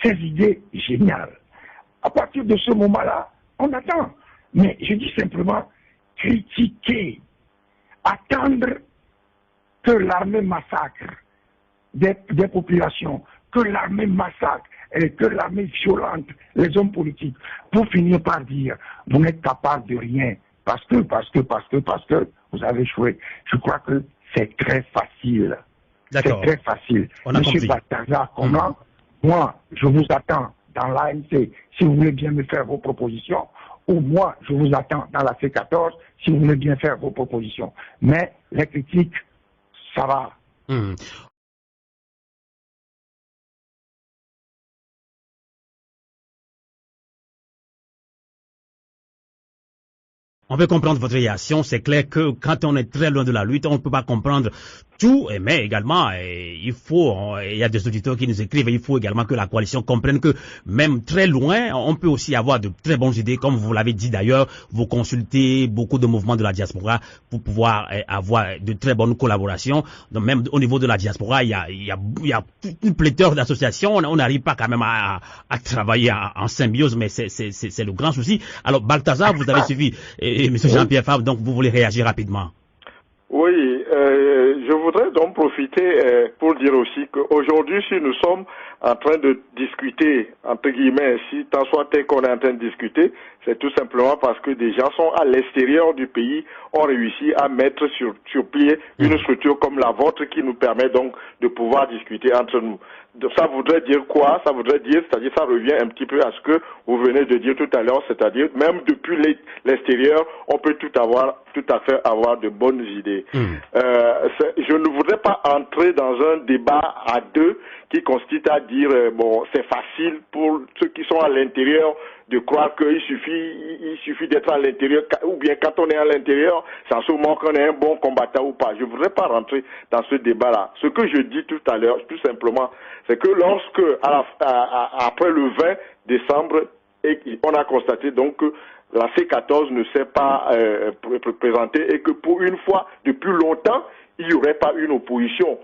ses idées géniales. À partir de ce moment-là, on attend. Mais je dis simplement critiquer, attendre que l'armée massacre des populations, que l'armée massacre et que l'armée violente les hommes politiques, pour finir par dire vous n'êtes capable de rien parce que vous avez échoué. Je crois que c'est très facile. C'est très facile. Monsieur Balthazar Komlan, moi, je vous attends dans l'ANC si vous voulez bien me faire vos propositions, ou moi, je vous attends dans la C14 si vous voulez bien faire vos propositions. Mais les critiques, ça va. On peut comprendre votre réaction. C'est clair que quand on est très loin de la lutte, on ne peut pas comprendre tout, mais également, il y a des auditeurs qui nous écrivent, il faut également que la coalition comprenne que même très loin, on peut aussi avoir de très bonnes idées, comme vous l'avez dit d'ailleurs, vous consultez beaucoup de mouvements de la diaspora pour pouvoir avoir de très bonnes collaborations. Donc même au niveau de la diaspora, il y a une pléthore d'associations, on n'arrive pas quand même à travailler en symbiose, mais c'est le grand souci. Alors Balthazar, vous avez suivi, et M. Jean-Pierre Fabre, donc vous voulez réagir rapidement. Oui, je voudrais donc profiter pour dire aussi qu'aujourd'hui, si nous sommes en train de discuter, entre guillemets, si tant soit tel qu'on est en train de discuter, c'est tout simplement parce que des gens sont à l'extérieur du pays, ont réussi à mettre sur pied une structure comme la vôtre qui nous permet donc de pouvoir discuter entre nous. Ça voudrait dire quoi? Ça voudrait dire, c'est-à-dire ça revient un petit peu à ce que vous venez de dire tout à l'heure, c'est-à-dire même depuis l'extérieur, on peut tout à fait avoir de bonnes idées. Je ne voudrais pas entrer dans un débat à deux qui consiste à dire, bon, c'est facile pour ceux qui sont à l'intérieur de croire qu'il suffit d'être à l'intérieur, ou bien quand on est à l'intérieur, c'est en ce moment qu'on est un bon combattant ou pas. Je ne voudrais pas rentrer dans ce débat-là. Ce que je dis tout à l'heure, tout simplement, c'est que lorsque, après le 20 décembre, on a constaté donc que la C14 ne s'est pas présentée et que pour une fois, depuis longtemps, il n'y aurait pas une opposition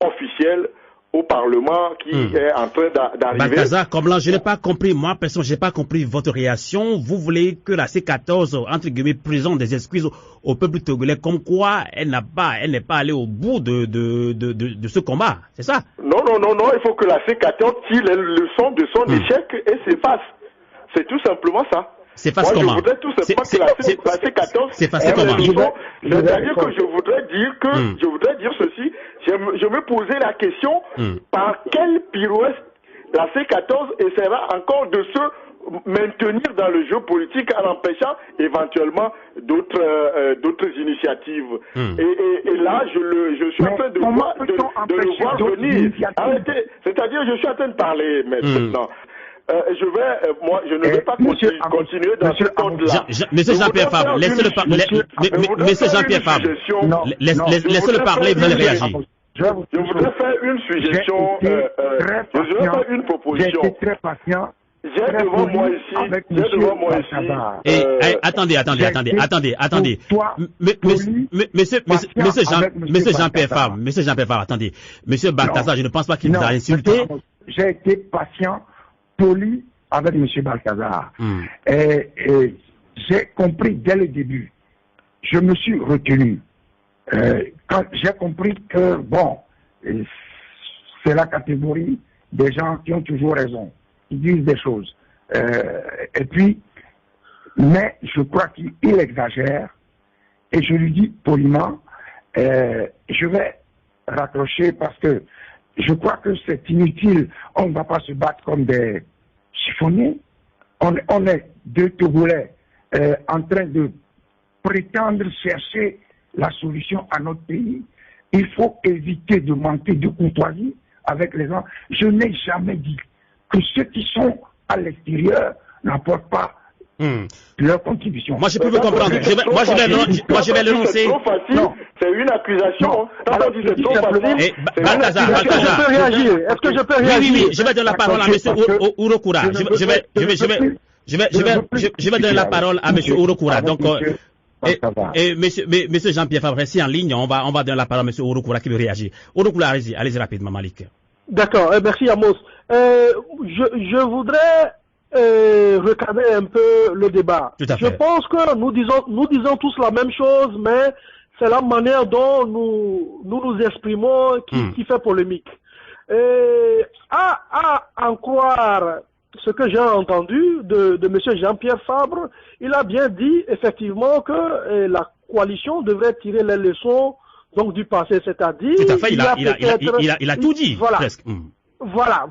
officielle au Parlement qui est en train d'arriver. Balthazar, comme là, je n'ai pas compris, moi, personnellement, je n'ai pas compris votre réaction. Vous voulez que la C14, entre guillemets, présente des excuses au peuple togolais, comme quoi elle n'est pas allée au bout de ce combat, c'est ça? Non, il faut que la C14 tire les leçons de son échec et s'efface. C'est tout simplement ça. C'est face comment? Je voudrais tout simplement que la C14 c'est face comment? C'est-à-dire que je voudrais dire ceci. Je me posais la question par quelle pirouette la C14 essaiera encore de se maintenir dans le jeu politique en empêchant éventuellement d'autres initiatives. Et là, je suis en train de le voir venir. Arrêtez. C'est-à-dire, je suis en train de parler maintenant. Je ne vais pas continuer dans ce code-là. Monsieur Jean-Pierre Fabre, laissez-le parler. Monsieur Jean-Pierre Fabre, laissez-le parler, vous allez réagir. Je voudrais faire une suggestion, je voudrais faire une proposition. J'ai été très patient. J'ai devant moi ici. Attendez. Monsieur Jean-Pierre Fabre, attendez. Monsieur Balthazar, je ne pense pas qu'il vous a insulté. J'ai été patient, poli avec monsieur Balthazar. Et j'ai compris dès le début. Je me suis retenu. Quand j'ai compris que, bon, c'est la catégorie des gens qui ont toujours raison, qui disent des choses. Et puis, mais je crois qu'il exagère, et je lui dis poliment, je vais raccrocher parce que je crois que c'est inutile, on ne va pas se battre comme des chiffonniers. On est deux Togolais en train de prétendre chercher la solution à notre pays. Il faut éviter de manquer de courtoisie avec les gens. Je n'ai jamais dit que ceux qui sont à l'extérieur n'apportent pas leur contribution. Moi, je peux vous comprendre. Je vais l'énoncer. C'est une accusation. C'est trop facile. Balthazar. Est-ce que je peux réagir? Oui, je vais donner la parole à monsieur Urokura. Je vais donner la parole à monsieur Urokura. Donc, et monsieur Jean-Pierre Fabre, restez en ligne. On va donner la parole à monsieur Urokura qui veut réagir. Urokura, allez-y rapidement, Malik. D'accord. Merci, Amos. Je voudrais recadrer un peu le débat. Je pense que nous disons tous la même chose, mais c'est la manière dont nous exprimons qui fait polémique. À en croire ce que j'ai entendu de M. Jean-Pierre Fabre, il a bien dit effectivement que la coalition devrait tirer les leçons donc du passé, c'est-à-dire... Tout à fait, il a tout dit, voilà. presque. Voilà.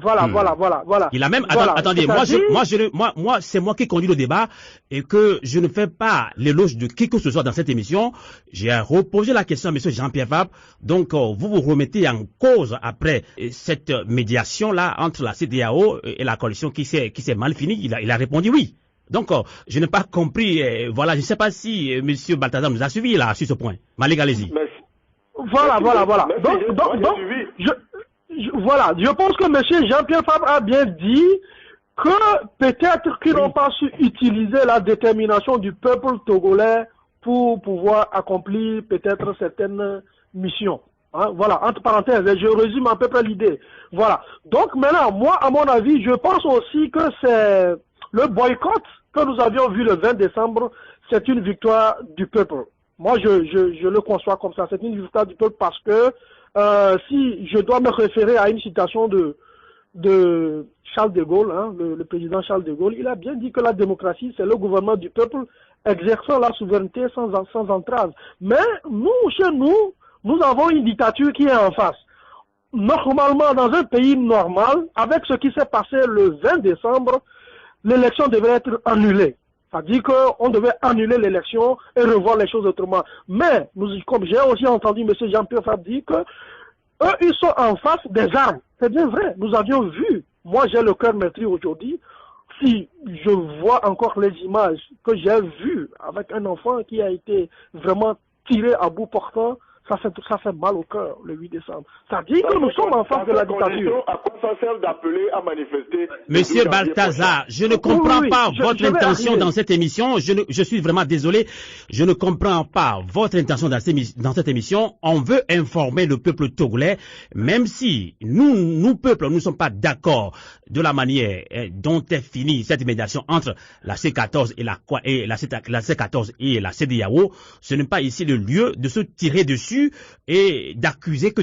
Il a même, attendez, moi, c'est moi qui conduis le débat et que je ne fais pas l'éloge de qui que ce soit dans cette émission. J'ai reposé la question à M. Jean-Pierre Fabre. Donc, vous remettez en cause après cette médiation-là entre la CEDEAO et la coalition qui s'est mal finie. Il a répondu oui. Donc, je n'ai pas compris, voilà, je ne sais pas si M. Balthazar nous a suivis là, sur ce point. Malik, allez-y. Voilà. Donc, je pense que M. Jean-Pierre Fabre a bien dit que peut-être qu'ils n'ont pas su utiliser la détermination du peuple togolais pour pouvoir accomplir peut-être certaines missions. Hein, voilà, entre parenthèses, je résume à peu près l'idée. Voilà. Donc maintenant, moi, à mon avis, je pense aussi que c'est le boycott que nous avions vu le 20 décembre, c'est une victoire du peuple. Moi, je le conçois comme ça. C'est une victoire du peuple parce que si je dois me référer à une citation de Charles de Gaulle, hein, le président Charles de Gaulle, il a bien dit que la démocratie, c'est le gouvernement du peuple exerçant la souveraineté sans entrave. Mais nous, chez nous avons une dictature qui est en face. Normalement, dans un pays normal, avec ce qui s'est passé le 20 décembre, l'élection devrait être annulée. C'est-à-dire qu'on devait annuler l'élection et revoir les choses autrement. Mais, comme j'ai aussi entendu M. Jean-Pierre Fabre dire que Eux, ils sont en face des armes. C'est bien vrai. Nous avions vu. Moi, j'ai le cœur meurtri aujourd'hui. Si je vois encore les images que j'ai vues avec un enfant qui a été vraiment tiré à bout portant, ça fait mal au cœur le 8 décembre. Ça dit que nous sommes en face de la dictature. À quoi ça sert d'appeler à manifester? Monsieur Balthazar, je ne comprends pas votre intention dans cette émission. Je suis vraiment désolé. Je ne comprends pas votre intention dans cette émission. On veut informer le peuple togolais, même si nous peuple, nous ne sommes pas d'accord de la manière dont est finie cette médiation entre la C14 et la C14 et la CEDEAO. Ce n'est pas ici le lieu de se tirer dessus et d'accuser.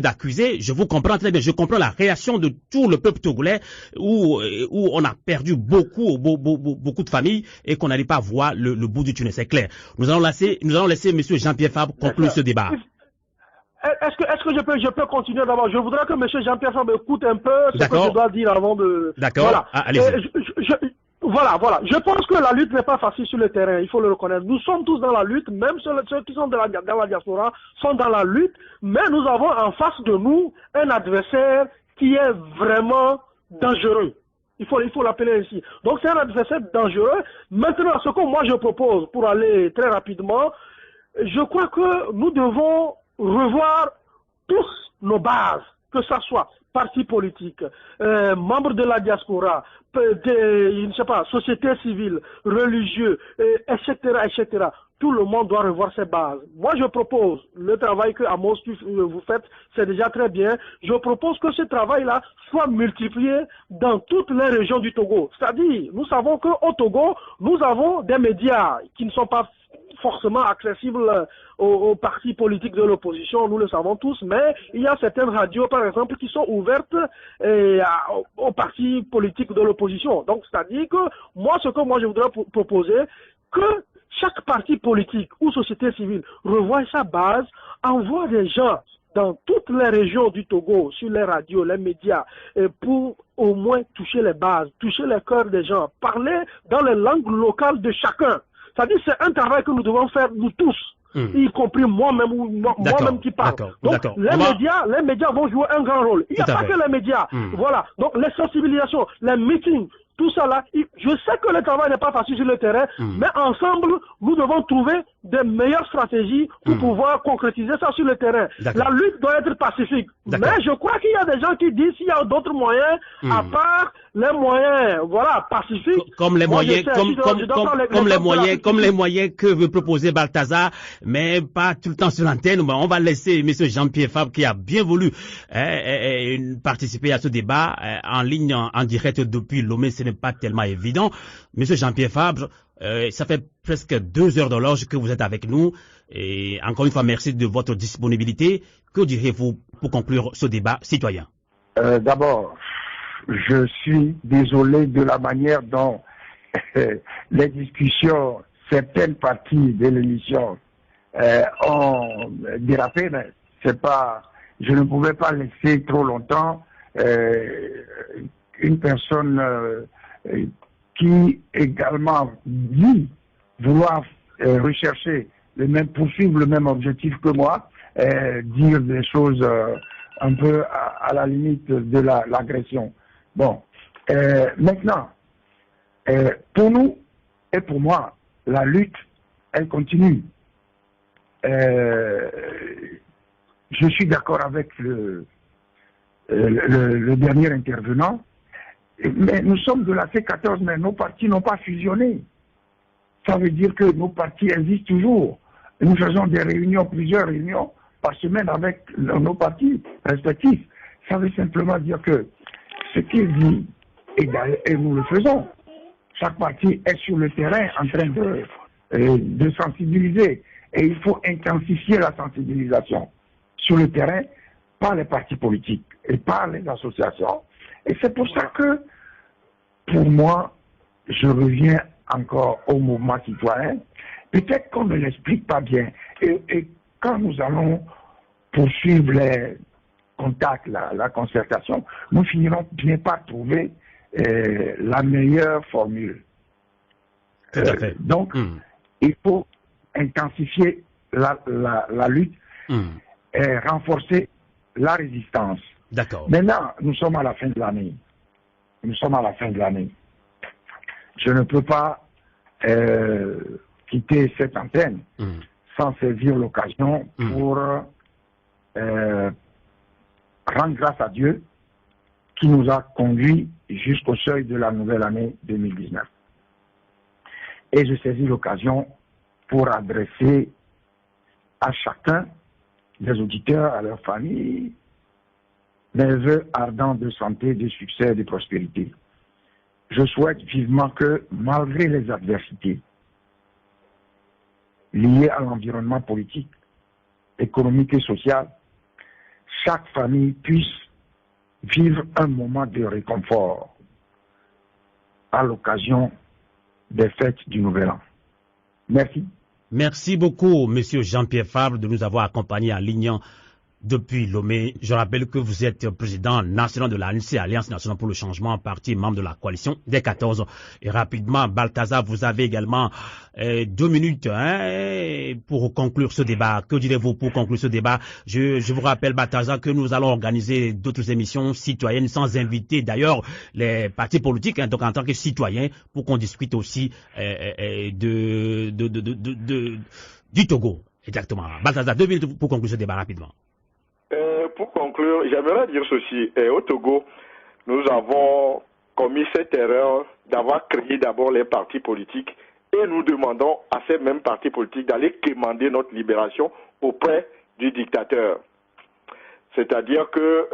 Je vous comprends très bien. Je comprends la réaction de tout le peuple togolais où on a perdu beaucoup de familles et qu'on n'arrive pas à voir le bout du tunnel. C'est clair. Nous allons laisser monsieur Jean-Pierre Fabre conclure ce débat. Est-ce que je peux continuer d'abord? Je voudrais que monsieur Jean-Pierre Fabre écoute un peu ce que je dois dire avant de... D'accord. Voilà. Allez-y. Voilà. Je pense que la lutte n'est pas facile sur le terrain, il faut le reconnaître. Nous sommes tous dans la lutte, même ceux qui sont dans la diaspora sont dans la lutte, mais nous avons en face de nous un adversaire qui est vraiment dangereux. Il faut l'appeler ainsi. Donc c'est un adversaire dangereux. Maintenant, ce que moi je propose, pour aller très rapidement, je crois que nous devons revoir tous nos bases, que ça soit partis politiques, membres de la diaspora, je ne sais pas, société civile, religieux, etc. Tout le monde doit revoir ses bases. Moi, je propose, le travail que Amos, vous faites, c'est déjà très bien. Je propose que ce travail-là soit multiplié dans toutes les régions du Togo. C'est-à-dire, nous savons qu'au Togo, nous avons des médias qui ne sont pas forcément accessibles aux partis politiques de l'opposition, nous le savons tous, mais il y a certaines radios, par exemple, qui sont ouvertes aux partis politiques de l'opposition. Donc, c'est-à-dire que ce que je voudrais proposer, que chaque parti politique ou société civile revoie sa base, envoie des gens dans toutes les régions du Togo, sur les radios, les médias, pour au moins toucher les bases, toucher les cœurs des gens, parler dans les langues locales de chacun. C'est-à-dire que c'est un travail que nous devons faire nous tous, y compris moi-même ou moi-même qui parle. Donc les médias vont jouer un grand rôle. Il n'y a pas que les médias. Voilà. Donc les sensibilisations, les meetings, tout ça là, je sais que le travail n'est pas facile sur le terrain, mais ensemble, nous devons trouver des meilleures stratégies pour pouvoir concrétiser ça sur le terrain. La lutte doit être pacifique. Mais je crois qu'il y a des gens qui disent qu'il y a d'autres moyens, à part les moyens, pacifiques. Comme les moyens, comme les moyens que veut proposer Balthazar, mais pas tout le temps sur l'antenne. On va laisser monsieur Jean-Pierre Fabre qui a bien voulu participer à ce débat en ligne, en direct depuis Lomé. Ce n'est pas tellement évident. Monsieur Jean-Pierre Fabre, ça fait presque 2 heures d'horloge que vous êtes avec nous. Et encore une fois, merci de votre disponibilité. Que diriez-vous pour conclure ce débat citoyen? D'abord, je suis désolé de la manière dont les discussions, certaines parties de l'émission ont dérapé, mais c'est pas, je ne pouvais pas laisser trop longtemps une personne qui également dit vouloir rechercher poursuivre le même objectif que moi, dire des choses un peu à la limite de l'agression. Bon, maintenant, pour nous et pour moi, la lutte, elle continue. Je suis d'accord avec le dernier intervenant, mais nous sommes de la C14, mais nos partis n'ont pas fusionné. Ça veut dire que nos partis existent toujours. Nous faisons des réunions, plusieurs réunions par semaine avec nos partis respectifs. Ça veut simplement dire que ce qu'il dit, et nous le faisons. Chaque parti est sur le terrain en train de sensibiliser. Et il faut intensifier la sensibilisation sur le terrain par les partis politiques et par les associations. Et c'est pour ça que, pour moi, je reviens encore au mouvement citoyen. Peut-être qu'on ne l'explique pas bien. Et quand nous allons poursuivre les contacts, la concertation, nous finirons bien par trouver la meilleure formule. Tout à fait. Donc, il faut intensifier la lutte et renforcer la résistance. D'accord. Maintenant, nous sommes à la fin de l'année. Nous sommes à la fin de l'année. Je ne peux pas quitter cette antenne sans saisir l'occasion pour rendre grâce à Dieu qui nous a conduits jusqu'au seuil de la nouvelle année 2019. Et je saisis l'occasion pour adresser à chacun des auditeurs, à leur famille, mes vœux ardents de santé, de succès et de prospérité. Je souhaite vivement que, malgré les adversités liées à l'environnement politique, économique et social, chaque famille puisse vivre un moment de réconfort à l'occasion des fêtes du Nouvel An. Merci. Merci beaucoup, Monsieur Jean-Pierre Fabre, de nous avoir accompagnés en ligne depuis Lomé. Je rappelle que vous êtes président national de l'ANC, Alliance nationale pour le changement, parti membre de la coalition des 14. Et rapidement, Balthazar, vous avez également 2 minutes pour conclure ce débat. Que direz-vous pour conclure ce débat? Je vous rappelle, Balthazar, que nous allons organiser d'autres émissions citoyennes sans inviter d'ailleurs les partis politiques, donc en tant que citoyens, pour qu'on discute aussi du Togo. Exactement. Balthazar, 2 minutes pour conclure ce débat rapidement. Pour conclure, j'aimerais dire ceci. Au Togo, nous avons commis cette erreur d'avoir créé d'abord les partis politiques et nous demandons à ces mêmes partis politiques d'aller quémander notre libération auprès du dictateur. C'est-à-dire que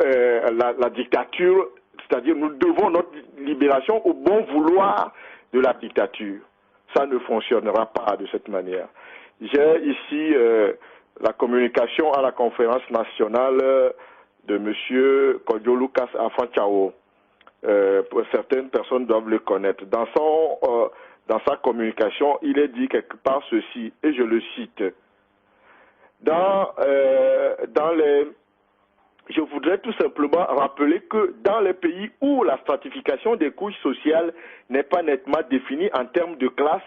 la dictature, c'est-à-dire nous devons notre libération au bon vouloir de la dictature. Ça ne fonctionnera pas de cette manière. J'ai ici la communication à la conférence nationale de M. Kodjo Lucas Afan-Chao. Certaines personnes doivent le connaître. Dans sa communication, il est dit quelque part ceci, et je le cite. Je voudrais tout simplement rappeler que dans les pays où la stratification des couches sociales n'est pas nettement définie en termes de classe,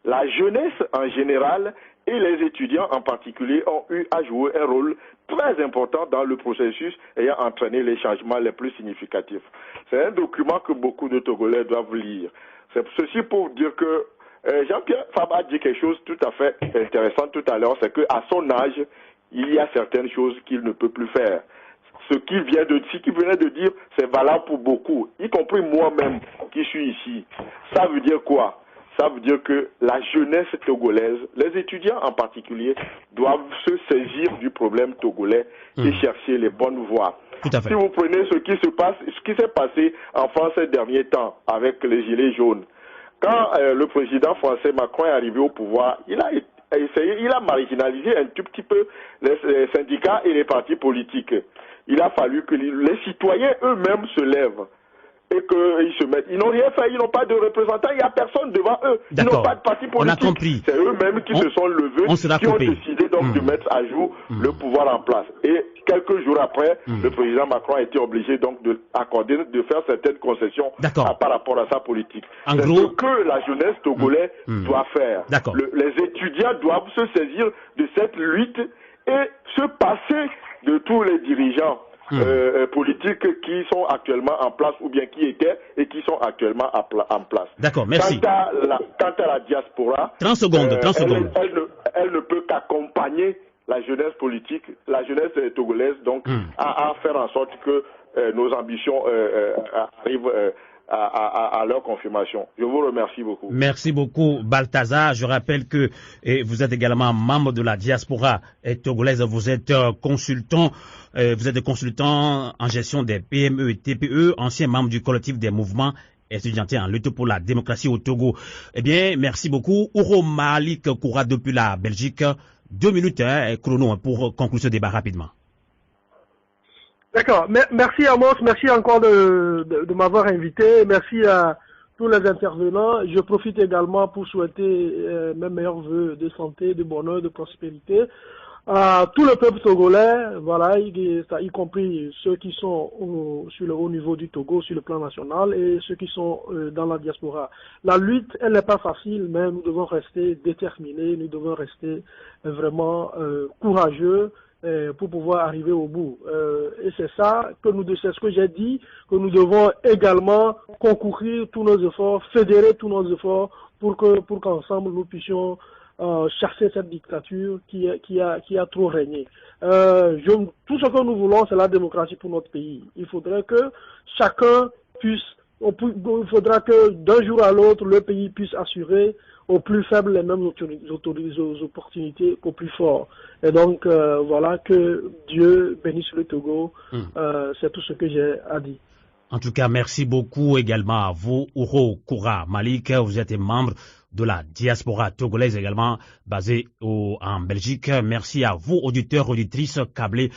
la jeunesse en général et les étudiants en particulier ont eu à jouer un rôle très important dans le processus ayant entraîné les changements les plus significatifs. C'est un document que beaucoup de Togolais doivent lire. C'est ceci pour dire que Jean-Pierre Fabre a dit quelque chose tout à fait intéressant tout à l'heure, c'est qu'à son âge, il y a certaines choses qu'il ne peut plus faire. Ce qu'il venait de dire, c'est valable pour beaucoup, y compris moi-même qui suis ici. Ça veut dire quoi? Ça veut dire que la jeunesse togolaise, les étudiants en particulier, doivent se saisir du problème togolais et chercher les bonnes voies. Tout à fait. Si vous prenez ce qui s'est passé en France ces derniers temps avec les Gilets jaunes, quand le président français Macron est arrivé au pouvoir, il a marginalisé un tout petit peu les syndicats et les partis politiques. Il a fallu que les citoyens eux-mêmes se lèvent et qu'ils se mettent. Ils n'ont rien fait, ils n'ont pas de représentants, il n'y a personne devant eux. Ils n'ont pas de parti politique. On a compris. C'est eux-mêmes qui se sont levés, qui ont décidé donc de mettre à jour le pouvoir en place. Et quelques jours après, le président Macron a été obligé donc de faire certaines concessions par rapport à sa politique. C'est ce que la jeunesse togolaise doit faire. Les étudiants doivent se saisir de cette lutte et se passer de tous les dirigeants politiques qui sont actuellement en place ou bien qui étaient et qui sont actuellement en place. D'accord, merci. Quant à la diaspora, 30 secondes. Elle ne peut qu'accompagner la jeunesse politique, la jeunesse togolaise, donc à faire en sorte que nos ambitions arrivent à leur confirmation. Je vous remercie beaucoup. Merci beaucoup, Balthazar. Je rappelle que vous êtes également membre de la diaspora togolaise. Vous êtes consultant en gestion des PME et TPE, ancien membre du collectif des mouvements étudiantin en lutte pour la démocratie au Togo. Eh bien, merci beaucoup. Ouro Malik Koura depuis la Belgique. 2 minutes chrono pour conclure ce débat rapidement. D'accord. Merci Amos, merci encore de m'avoir invité. Merci à tous les intervenants. Je profite également pour souhaiter mes meilleurs vœux de santé, de bonheur, de prospérité à tout le peuple togolais, voilà, y compris ceux qui sont sur le haut niveau du Togo, sur le plan national, et ceux qui sont dans la diaspora. La lutte, elle n'est pas facile, mais nous devons rester déterminés, nous devons rester vraiment courageux, pour pouvoir arriver au bout. Et c'est ça c'est ce que j'ai dit, que nous devons également concourir tous nos efforts, fédérer tous nos efforts pour qu'ensemble nous puissions chasser cette dictature qui a trop régné. Tout ce que nous voulons, c'est la démocratie pour notre pays. Il faudrait que chacun il faudra que d'un jour à l'autre, le pays puisse assurer aux plus faibles les mêmes opportunités qu'aux plus forts. Et donc, voilà, que Dieu bénisse le Togo. C'est tout ce que j'ai à dire. En tout cas, merci beaucoup également à vous, Ouro Koura Malik. Vous êtes membre de la diaspora togolaise également basée en Belgique. Merci à vous, auditeurs, auditrices, câblés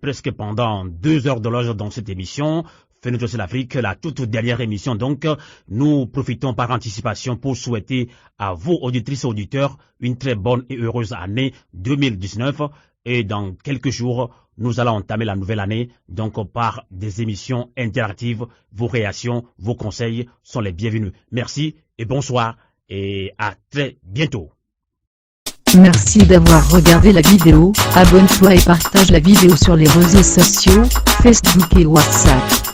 presque pendant 2 heures de l'heure dans cette émission. Fenêtre sur l'Afrique, la toute dernière émission. Donc, nous profitons par anticipation pour souhaiter à vous, auditrices et auditeurs, une très bonne et heureuse année 2019. Et dans quelques jours, nous allons entamer la nouvelle année, donc par des émissions interactives. Vos réactions, vos conseils sont les bienvenus. Merci et bonsoir et à très bientôt. Merci d'avoir regardé la vidéo. Abonne-toi et partage la vidéo sur les réseaux sociaux, Facebook et WhatsApp.